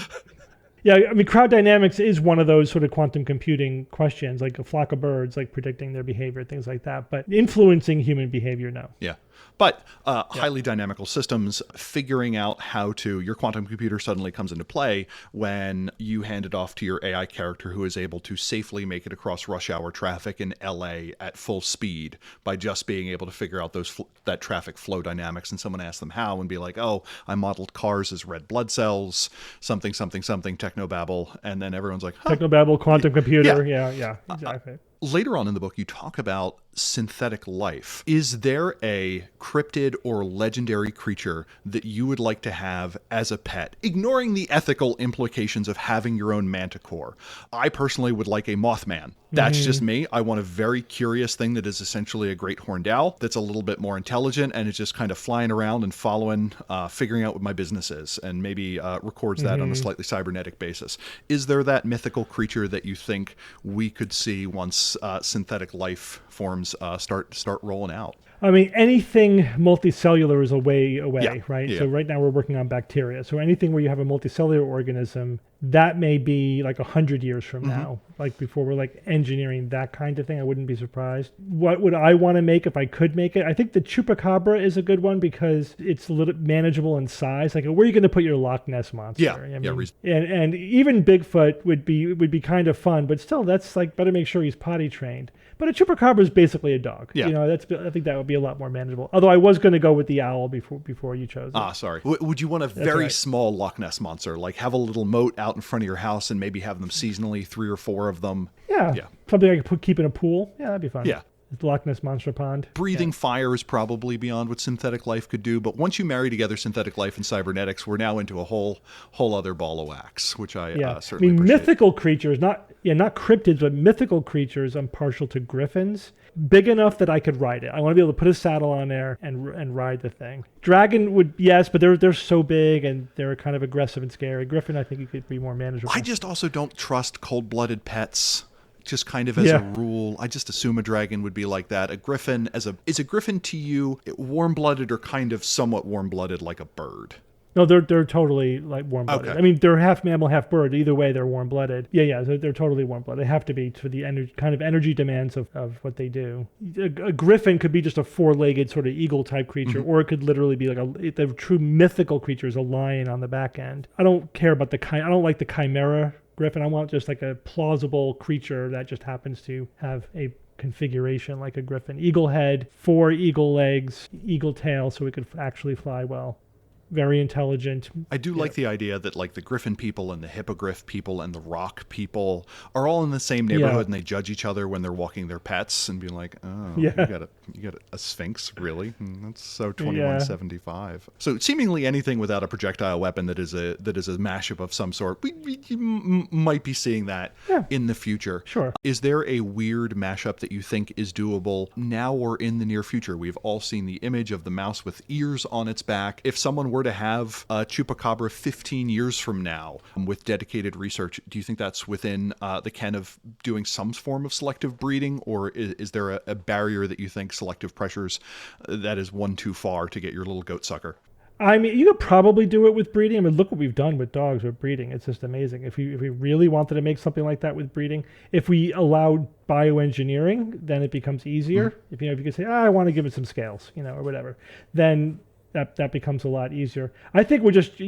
crowd dynamics is one of those sort of quantum computing questions, like a flock of birds, like predicting their behavior, things like that. But influencing human behavior, no. Yeah. But highly dynamical systems, figuring out your quantum computer suddenly comes into play when you hand it off to your AI character who is able to safely make it across rush hour traffic in LA at full speed by just being able to figure out that traffic flow dynamics. And someone asks them how and be like, "Oh, I modeled cars as red blood cells, something, something, something, technobabble." And then everyone's like, huh? Technobabble, quantum computer. Yeah, exactly. Later on in the book, you talk about synthetic life. Is there a cryptid or legendary creature that you would like to have as a pet, ignoring the ethical implications of having your own manticore? I personally would like a Mothman. That's just me. I want a very curious thing that is essentially a great horned owl that's a little bit more intelligent and is just kind of flying around and following, figuring out what my business is, and maybe records that on a slightly cybernetic basis. Is there that mythical creature that you think we could see once synthetic life forms start rolling out? I mean, anything multicellular is a way away, right? Yeah. So right now we're working on bacteria. So anything where you have a multicellular organism, that may be like 100 years from now, like before we're like engineering that kind of thing. I wouldn't be surprised. What would I want to make if I could make it? I think the chupacabra is a good one because it's a little manageable in size. Like, where are you going to put your Loch Ness monster? And even Bigfoot would be kind of fun, but still, that's like, better make sure he's potty trained. But a chupacabra is basically a dog. Yeah. I think that would be a lot more manageable. Although I was going to go with the owl before you chose it. Sorry. Would you want a very small Loch Ness monster? Like have a little moat out in front of your house and maybe have them seasonally, 3 or 4 of them? Yeah. Something I could keep in a pool. Yeah, that'd be fun. Yeah. The Loch Ness Monster Pond. Breathing fire is probably beyond what synthetic life could do, but once you marry together synthetic life and cybernetics, we're now into a whole other ball of wax, which I certainly appreciate. Mythical creatures, not cryptids, but mythical creatures. I'm partial to griffins, big enough that I could ride it. I want to be able to put a saddle on there and ride the thing. Dragon would, yes, but they're so big and they're kind of aggressive and scary. Griffin, I think it could be more manageable. I just also don't trust cold-blooded pets. Just kind of as a rule, I just assume a dragon would be like that. A griffin, is a griffin to you warm-blooded or kind of somewhat warm-blooded like a bird? No, they're totally like warm-blooded. Okay. I mean, they're half mammal, half bird. Either way, they're warm-blooded. Yeah, they're totally warm-blooded. They have to be for the energy demands of what they do. A griffin could be just a 4-legged sort of eagle-type creature, or it could literally be like the true mythical creature is a lion on the back end. I don't care about I don't like the chimera griffin. I want just like a plausible creature that just happens to have a configuration like a griffin. Eagle head, 4 eagle legs, eagle tail, so it could actually fly well. Very intelligent. I do like the idea that like the griffin people and the hippogriff people and the rock people are all in the same neighborhood and they judge each other when they're walking their pets and be like, oh, you got a sphinx, really? That's so 2175. So seemingly anything without a projectile weapon that is a mashup of some sort, we might be seeing that in the future. Sure. Is there a weird mashup that you think is doable now or in the near future? We've all seen the image of the mouse with ears on its back. If someone were to have a chupacabra 15 years from now with dedicated research, do you think that's within the ken of doing some form of selective breeding, or is there a barrier that you think selective pressures that is one too far to get your little goat sucker? I mean, you could probably do it with breeding. I mean, look what we've done with dogs with breeding. It's just amazing. If we really wanted to make something like that with breeding, if we allowed bioengineering, then it becomes easier. If you could say, I want to give it some scales, or whatever, then that becomes a lot easier. I think we're just,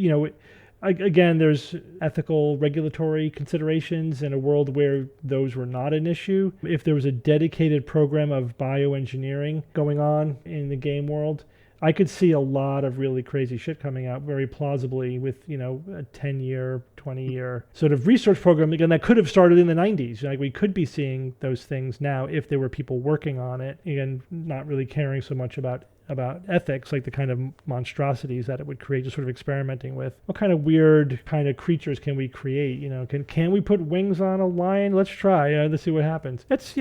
again, there's ethical regulatory considerations in a world where those were not an issue. If there was a dedicated program of bioengineering going on in the game world, I could see a lot of really crazy shit coming out very plausibly with, a 10-year, 20-year sort of research program. Again, that could have started in the 90s. Like, we could be seeing those things now if there were people working on it. Again, not really caring so much about ethics, like the kind of monstrosities that it would create, just sort of experimenting with what kind of weird kind of creatures can we create. Can we put wings on a lion? Let's try. Let's see what happens. That's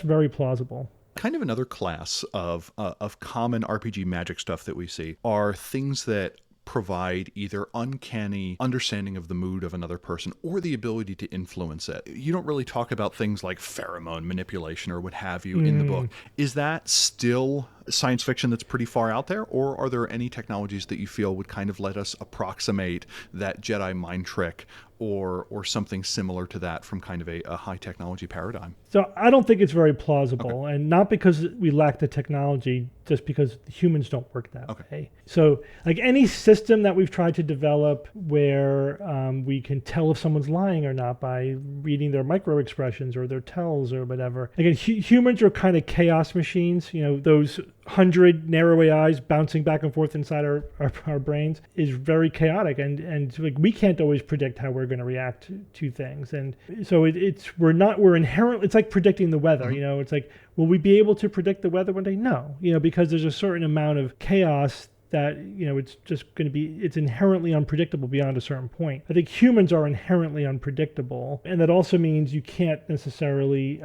very plausible. Kind of another class of common RPG Magic stuff that we see are things that provide either uncanny understanding of the mood of another person or the ability to influence it. You don't really talk about things like pheromone manipulation or what have you in the book. Is that still science fiction that's pretty far out there, or are there any technologies that you feel would kind of let us approximate that Jedi mind trick or something similar to that from kind of a high technology paradigm? So I don't think it's very plausible, and not because we lack the technology, just because humans don't work that way. So like any system that we've tried to develop where we can tell if someone's lying or not by reading their micro expressions or their tells or whatever. Again, humans are kind of chaos machines. Those 100 narrow AIs bouncing back and forth inside our brains is very chaotic, and like we can't always predict how we're going to react to things, and so we're inherently, it's like predicting the weather. It's like, will we be able to predict the weather one day? No, because there's a certain amount of chaos that, it's just going to be, it's inherently unpredictable beyond a certain point. I think humans are inherently unpredictable. And that also means you can't necessarily,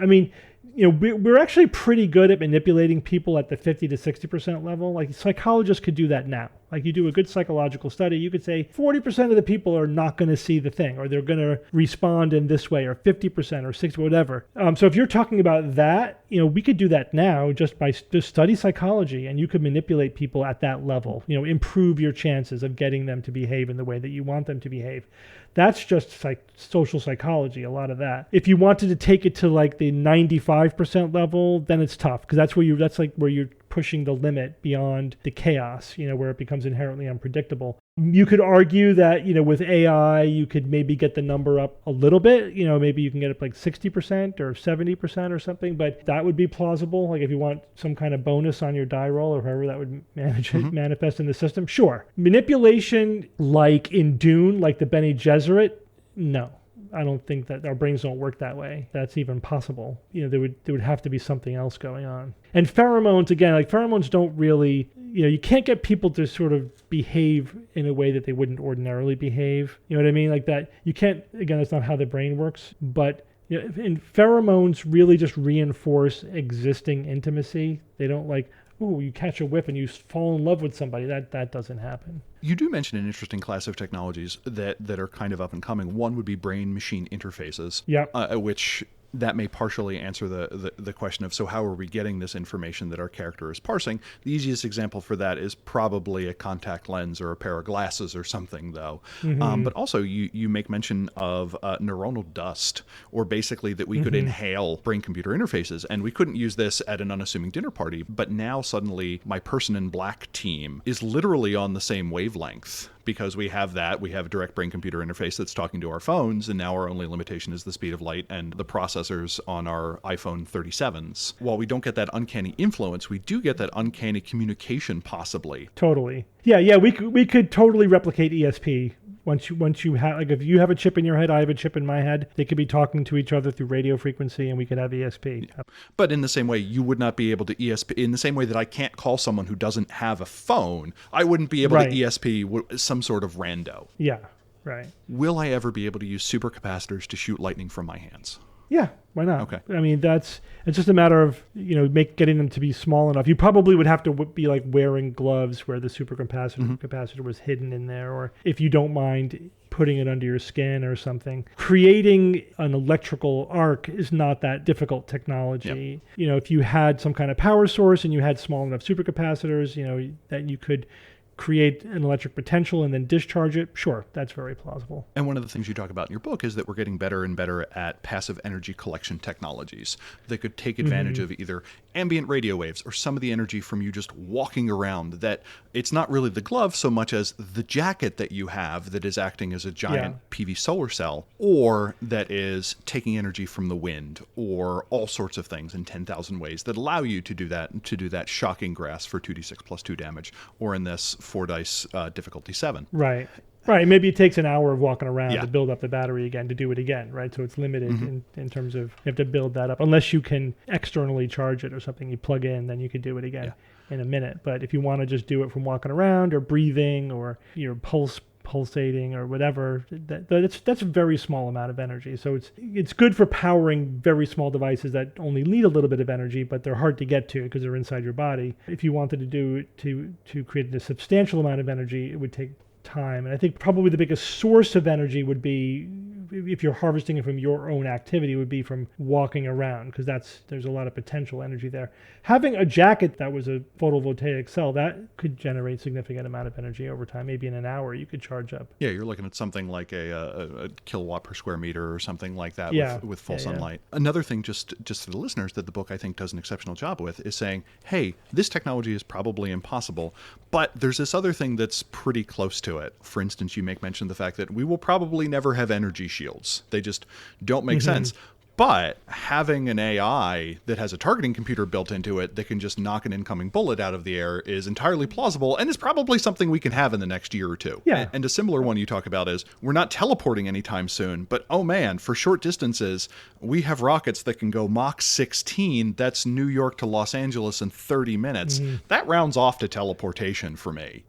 we're actually pretty good at manipulating people at the 50 to 60% level. Like psychologists could do that now. Like you do a good psychological study, you could say 40% of the people are not going to see the thing, or they're going to respond in this way, or 50% or 60, whatever. So if you're talking about that, we could do that now just by just study psychology, and you could manipulate people at that level, improve your chances of getting them to behave in the way that you want them to behave. That's just social psychology, a lot of that. If you wanted to take it to like the 95% level, then it's tough, because that's where you're pushing the limit beyond the chaos, where it becomes inherently unpredictable. You could argue that, with AI, you could maybe get the number up a little bit, maybe you can get it like 60% or 70% or something, but that would be plausible. Like if you want some kind of bonus on your die roll or however that would manifest in the system, sure. Manipulation like in Dune, like the Bene Gesserit, no. I don't think that our brains don't work that way. That's even possible. There would have to be something else going on. And pheromones, again, like pheromones don't really, you can't get people to sort of behave in a way that they wouldn't ordinarily behave. You know what I mean? Like that, you can't, again, that's not how the brain works. But and pheromones really just reinforce existing intimacy. They don't like, ooh, you catch a whiff and you fall in love with somebody. That doesn't happen. You do mention an interesting class of technologies that are kind of up and coming. One would be brain-machine interfaces, which that may partially answer the question of, so how are we getting this information that our character is parsing? The easiest example for that is probably a contact lens or a pair of glasses or something, though. But also you make mention of neuronal dust, or basically that we could inhale brain-computer interfaces, and we couldn't use this at an unassuming dinner party, but now suddenly my person in black team is literally on the same wavelength. Because we have a direct brain-computer interface that's talking to our phones, and now our only limitation is the speed of light and the processors on our iPhone 37s. While we don't get that uncanny influence, we do get that uncanny communication, possibly. Totally. Yeah, we could totally replicate ESP. Once you have, like if you have a chip in your head, I have a chip in my head, they could be talking to each other through radio frequency, and we could have ESP. Yeah. But in the same way, you would not be able to ESP, in the same way that I can't call someone who doesn't have a phone, I wouldn't be able to ESP some sort of rando. Yeah, right. Will I ever be able to use supercapacitors to shoot lightning from my hands? Yeah, why not? Okay. I mean, it's just a matter of, getting them to be small enough. You probably would have to be like wearing gloves where the supercapacitor was hidden in there, or if you don't mind putting it under your skin or something. Creating an electrical arc is not that difficult technology. Yep. If you had some kind of power source and you had small enough supercapacitors, that you could create an electric potential and then discharge it, sure, that's very plausible. And one of the things you talk about in your book is that we're getting better and better at passive energy collection technologies that could take advantage of either ambient radio waves or some of the energy from you just walking around, that it's not really the glove so much as the jacket that you have that is acting as a giant PV solar cell, or that is taking energy from the wind, or all sorts of things in 10,000 ways that allow you to do that shocking grass for 2d6 plus 2 damage, or in this 4 dice difficulty 7. Right. Maybe it takes an hour of walking around to build up the battery again, to do it again, right? So it's limited in terms of, you have to build that up. Unless you can externally charge it or something, you plug in, then you could do it again in a minute. But if you want to just do it from walking around or breathing or your pulsating or whatever, that's a very small amount of energy. So it's good for powering very small devices that only need a little bit of energy, but they're hard to get to because they're inside your body. If you wanted to do it to create a substantial amount of energy, it would take time. And I think probably the biggest source of energy would be, if you're harvesting it from your own activity, would be from walking around, because there's a lot of potential energy there. Having a jacket that was a photovoltaic cell, that could generate significant amount of energy over time. Maybe in an hour you could charge up. Yeah, you're looking at something like a kilowatt per square meter or something like that with full sunlight. Another thing, just for the listeners, that the book I think does an exceptional job with is saying, hey, this technology is probably impossible, but there's this other thing that's pretty close to it. For instance, you make mention of the fact that we will probably never have energy shields. They just don't make sense. But having an AI that has a targeting computer built into it that can just knock an incoming bullet out of the air is entirely plausible, and is probably something we can have in the next year or two. Yeah. And a similar one you talk about is, we're not teleporting anytime soon, but oh man, for short distances, we have rockets that can go Mach 16. That's New York to Los Angeles in 30 minutes. That rounds off to teleportation for me.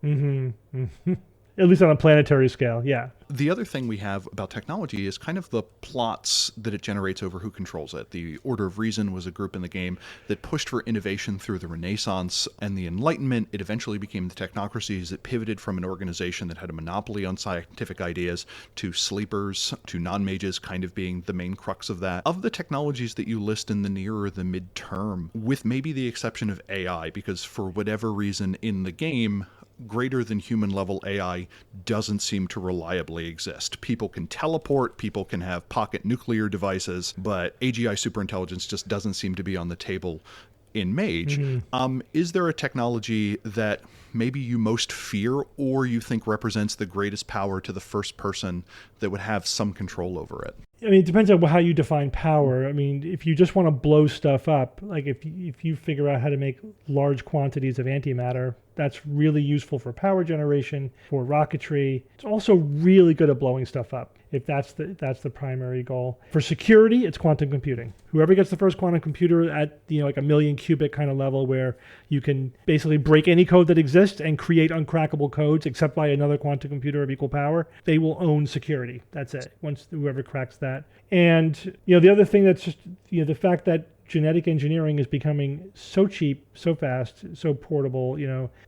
At least on a planetary scale, yeah. The other thing we have about technology is kind of the plots that it generates over who controls it. The Order of Reason was a group in the game that pushed for innovation through the Renaissance and the Enlightenment. It eventually became the technocracies that pivoted from an organization that had a monopoly on scientific ideas to sleepers, to non-mages kind of being the main crux of that. Of the technologies that you list in the near or the mid-term, with maybe the exception of AI, because for whatever reason in the game, greater than human level AI doesn't seem to reliably exist. People can teleport, people can have pocket nuclear devices, but AGI superintelligence just doesn't seem to be on the table in Mage. Is there a technology that maybe you most fear or you think represents the greatest power to the first person that would have some control over it? I mean, it depends on how you define power. I mean, if you just want to blow stuff up, like if you figure out how to make large quantities of antimatter, that's really useful for power generation, for rocketry. It's also really good at blowing stuff up, if that's the primary goal. For security, it's quantum computing. Whoever gets the first quantum computer at like a million qubit kind of level, where you can basically break any code that exists and create uncrackable codes except by another quantum computer of equal power, they will own security. That's it. Once whoever cracks that. And the other thing that's just the fact that genetic engineering is becoming so cheap, so fast, so portable,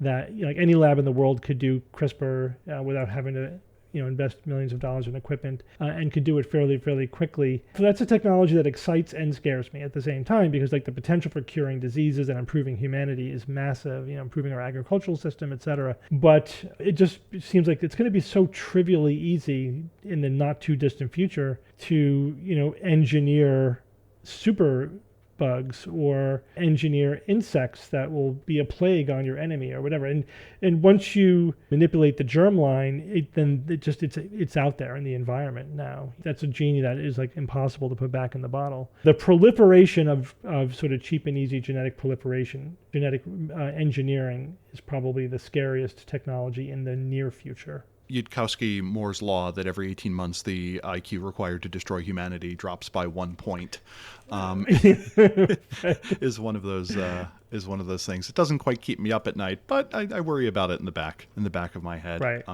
that like any lab in the world could do CRISPR without having to invest millions of dollars in equipment, and could do it fairly quickly. So that's a technology that excites and scares me at the same time, because like the potential for curing diseases and improving humanity is massive, improving our agricultural system, etc. But it just seems like it's going to be so trivially easy in the not too distant future to, engineer super bugs or engineer insects that will be a plague on your enemy or whatever. And once you manipulate the germline, it's out there in the environment now. That's a genie that is like impossible to put back in the bottle. The proliferation of sort of cheap and easy genetic engineering is probably the scariest technology in the near future. Yudkowsky-Moore's law that every 18 months the IQ required to destroy humanity drops by 1 point is one of those things. It doesn't quite keep me up at night, but I worry about it in the back of my head. Right.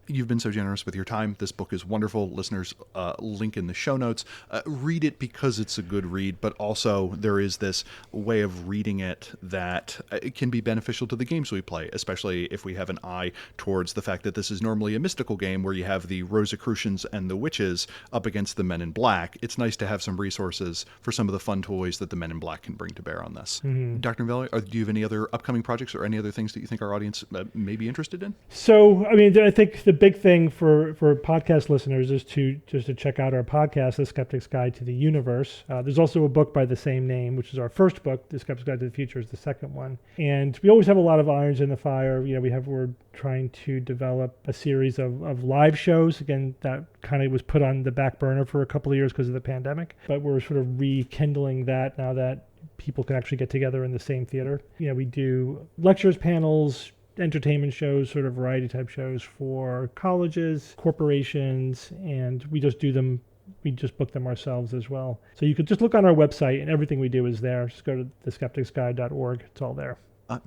You've been so generous with your time. This book is wonderful. Listeners, link in the show notes. Read it because it's a good read, but also there is this way of reading it that it can be beneficial to the games we play, especially if we have an eye towards the fact that this is normally a mystical game where you have the Rosicrucians and the witches up against the Men in Black. It's nice to have some resources for some of the fun toys that the Men in Black can bring to bear on this. Dr. Novella, do you have any other upcoming projects or any other things that you think our audience may be interested in? So, I mean, I think the big thing for podcast listeners is to check out our podcast, The Skeptics Guide to the Universe. There's also a book by the same name, which is our first book. The Skeptics Guide to the Future is the second one. And we always have a lot of irons in the fire. We're trying to develop a series of live shows. Again, that kind of was put on the back burner for a couple of years because of the pandemic. But we're sort of rekindling that now that people can actually get together in the same theater. We do lectures, panels, entertainment shows, sort of variety type shows for colleges, corporations, and we just book them ourselves as well. So you could just look on our website and everything we do is there. Just go to theskepticsguide.org. It's all there.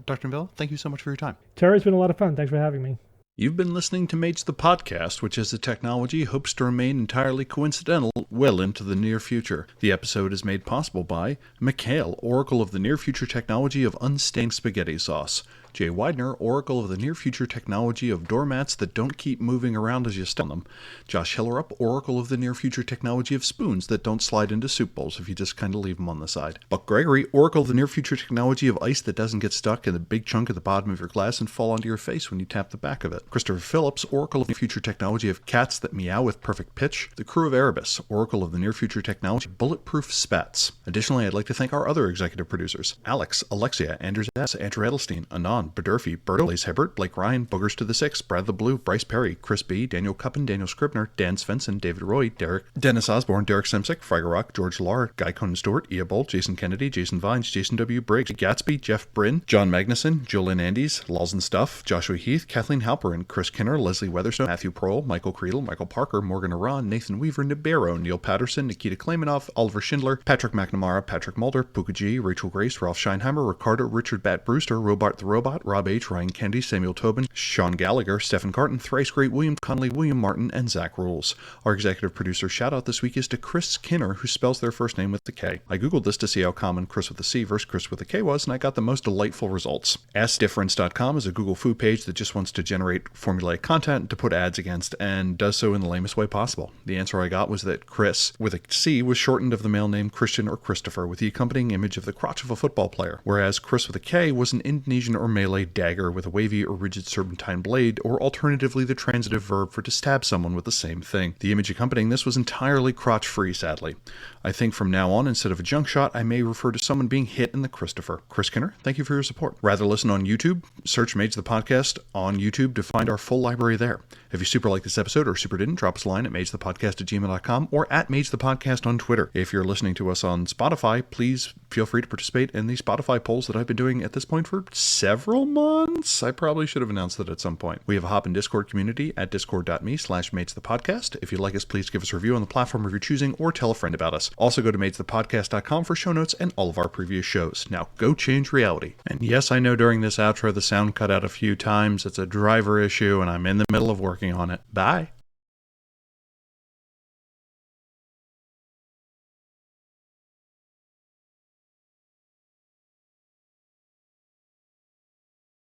Dr. Novella, thank you so much for your time. Terry, it's been a lot of fun. Thanks for having me. You've been listening to Mage the Podcast, which as a technology hopes to remain entirely coincidental well into the near future. The episode is made possible by Mikhail, Oracle of the Near Future Technology of Unstained Spaghetti Sauce. Jay Widener, Oracle of the Near Future Technology of Doormats that don't keep moving around as you step on them. Josh Hillerup, Oracle of the Near Future Technology of Spoons that don't slide into soup bowls if you just kind of leave them on the side. Buck Gregory, Oracle of the Near Future Technology of Ice that doesn't get stuck in a big chunk at the bottom of your glass and fall onto your face when you tap the back of it. Christopher Phillips, Oracle of Near Future Technology of Cats That Meow with Perfect Pitch, the crew of Erebus, Oracle of the Near Future Technology of Bulletproof Spats. Additionally, I'd like to thank our other executive producers, Alex, Alexia, Anders S., Andrew Edelstein, Anand, Badurfi, Berto, Blaze Hibbert, Blake Ryan, Boogers to the Six, Brad the Blue, Bryce Perry, Chris B., Daniel Cuppen, Daniel Scribner, Dan Svensson, David Roy, Derek, Dennis Osborne, Derek Simsick, Fragger Rock, George Lar, Guy Conan Stewart, Ia Bolt, Jason Kennedy, Jason Vines, Jason W. Briggs, Gatsby, Jeff Bryn, John Magnuson, Jolyn Andes, Laws and Stuff, Joshua Heath, Kathleen Halperin, Chris Kinner, Leslie Weatherstone, Matthew Prohl, Michael Creedle, Michael Parker, Morgan Aran, Nathan Weaver, Nibero, Neil Patterson, Nikita Klaymanov, Oliver Schindler, Patrick McNamara, Patrick Mulder, Puka G, Rachel Grace, Ralph Scheinheimer, Ricardo, Richard Bat Brewster, Robart the Robot, Rob H., Ryan Kennedy, Samuel Tobin, Sean Gallagher, Stephen Carton, Thrice Great, William Connolly, William Martin, and Zach Rules. Our executive producer shout-out this week is to Chris Kinner, who spells their first name with a K. I googled this to see how common Chris with a C versus Chris with a K was, and I got the most delightful results. AskDifference.com is a Google food page that just wants to generate formulaic content to put ads against, and does so in the lamest way possible. The answer I got was that Chris with a C was shortened of the male name Christian or Christopher, with the accompanying image of the crotch of a football player, whereas Chris with a K was an Indonesian or Malay dagger with a wavy or rigid serpentine blade, or alternatively the transitive verb for to stab someone with the same thing. The image accompanying this was entirely crotch-free, sadly. I think from now on, instead of a junk shot, I may refer to someone being hit in the Christopher. Chris Kinner, thank you for your support. Rather listen on YouTube, search Mage the Podcast on YouTube to find our full library there. If you super like this episode or super didn't, drop us a line at magethepodcast@gmail.com or at magethepodcast on Twitter. If you're listening to us on Spotify, please feel free to participate in the Spotify polls that I've been doing at this point for several months. I probably should have announced that at some point. We have a Hop and Discord community at discord.me/magethepodcast. If you'd like us, please give us a review on the platform of your choosing or tell a friend about us. Also go to magethepodcast.com for show notes and all of our previous shows. Now go change reality. And yes, I know during this outro the sound cut out a few times. It's a driver issue and I'm in the middle of working on it. Bye.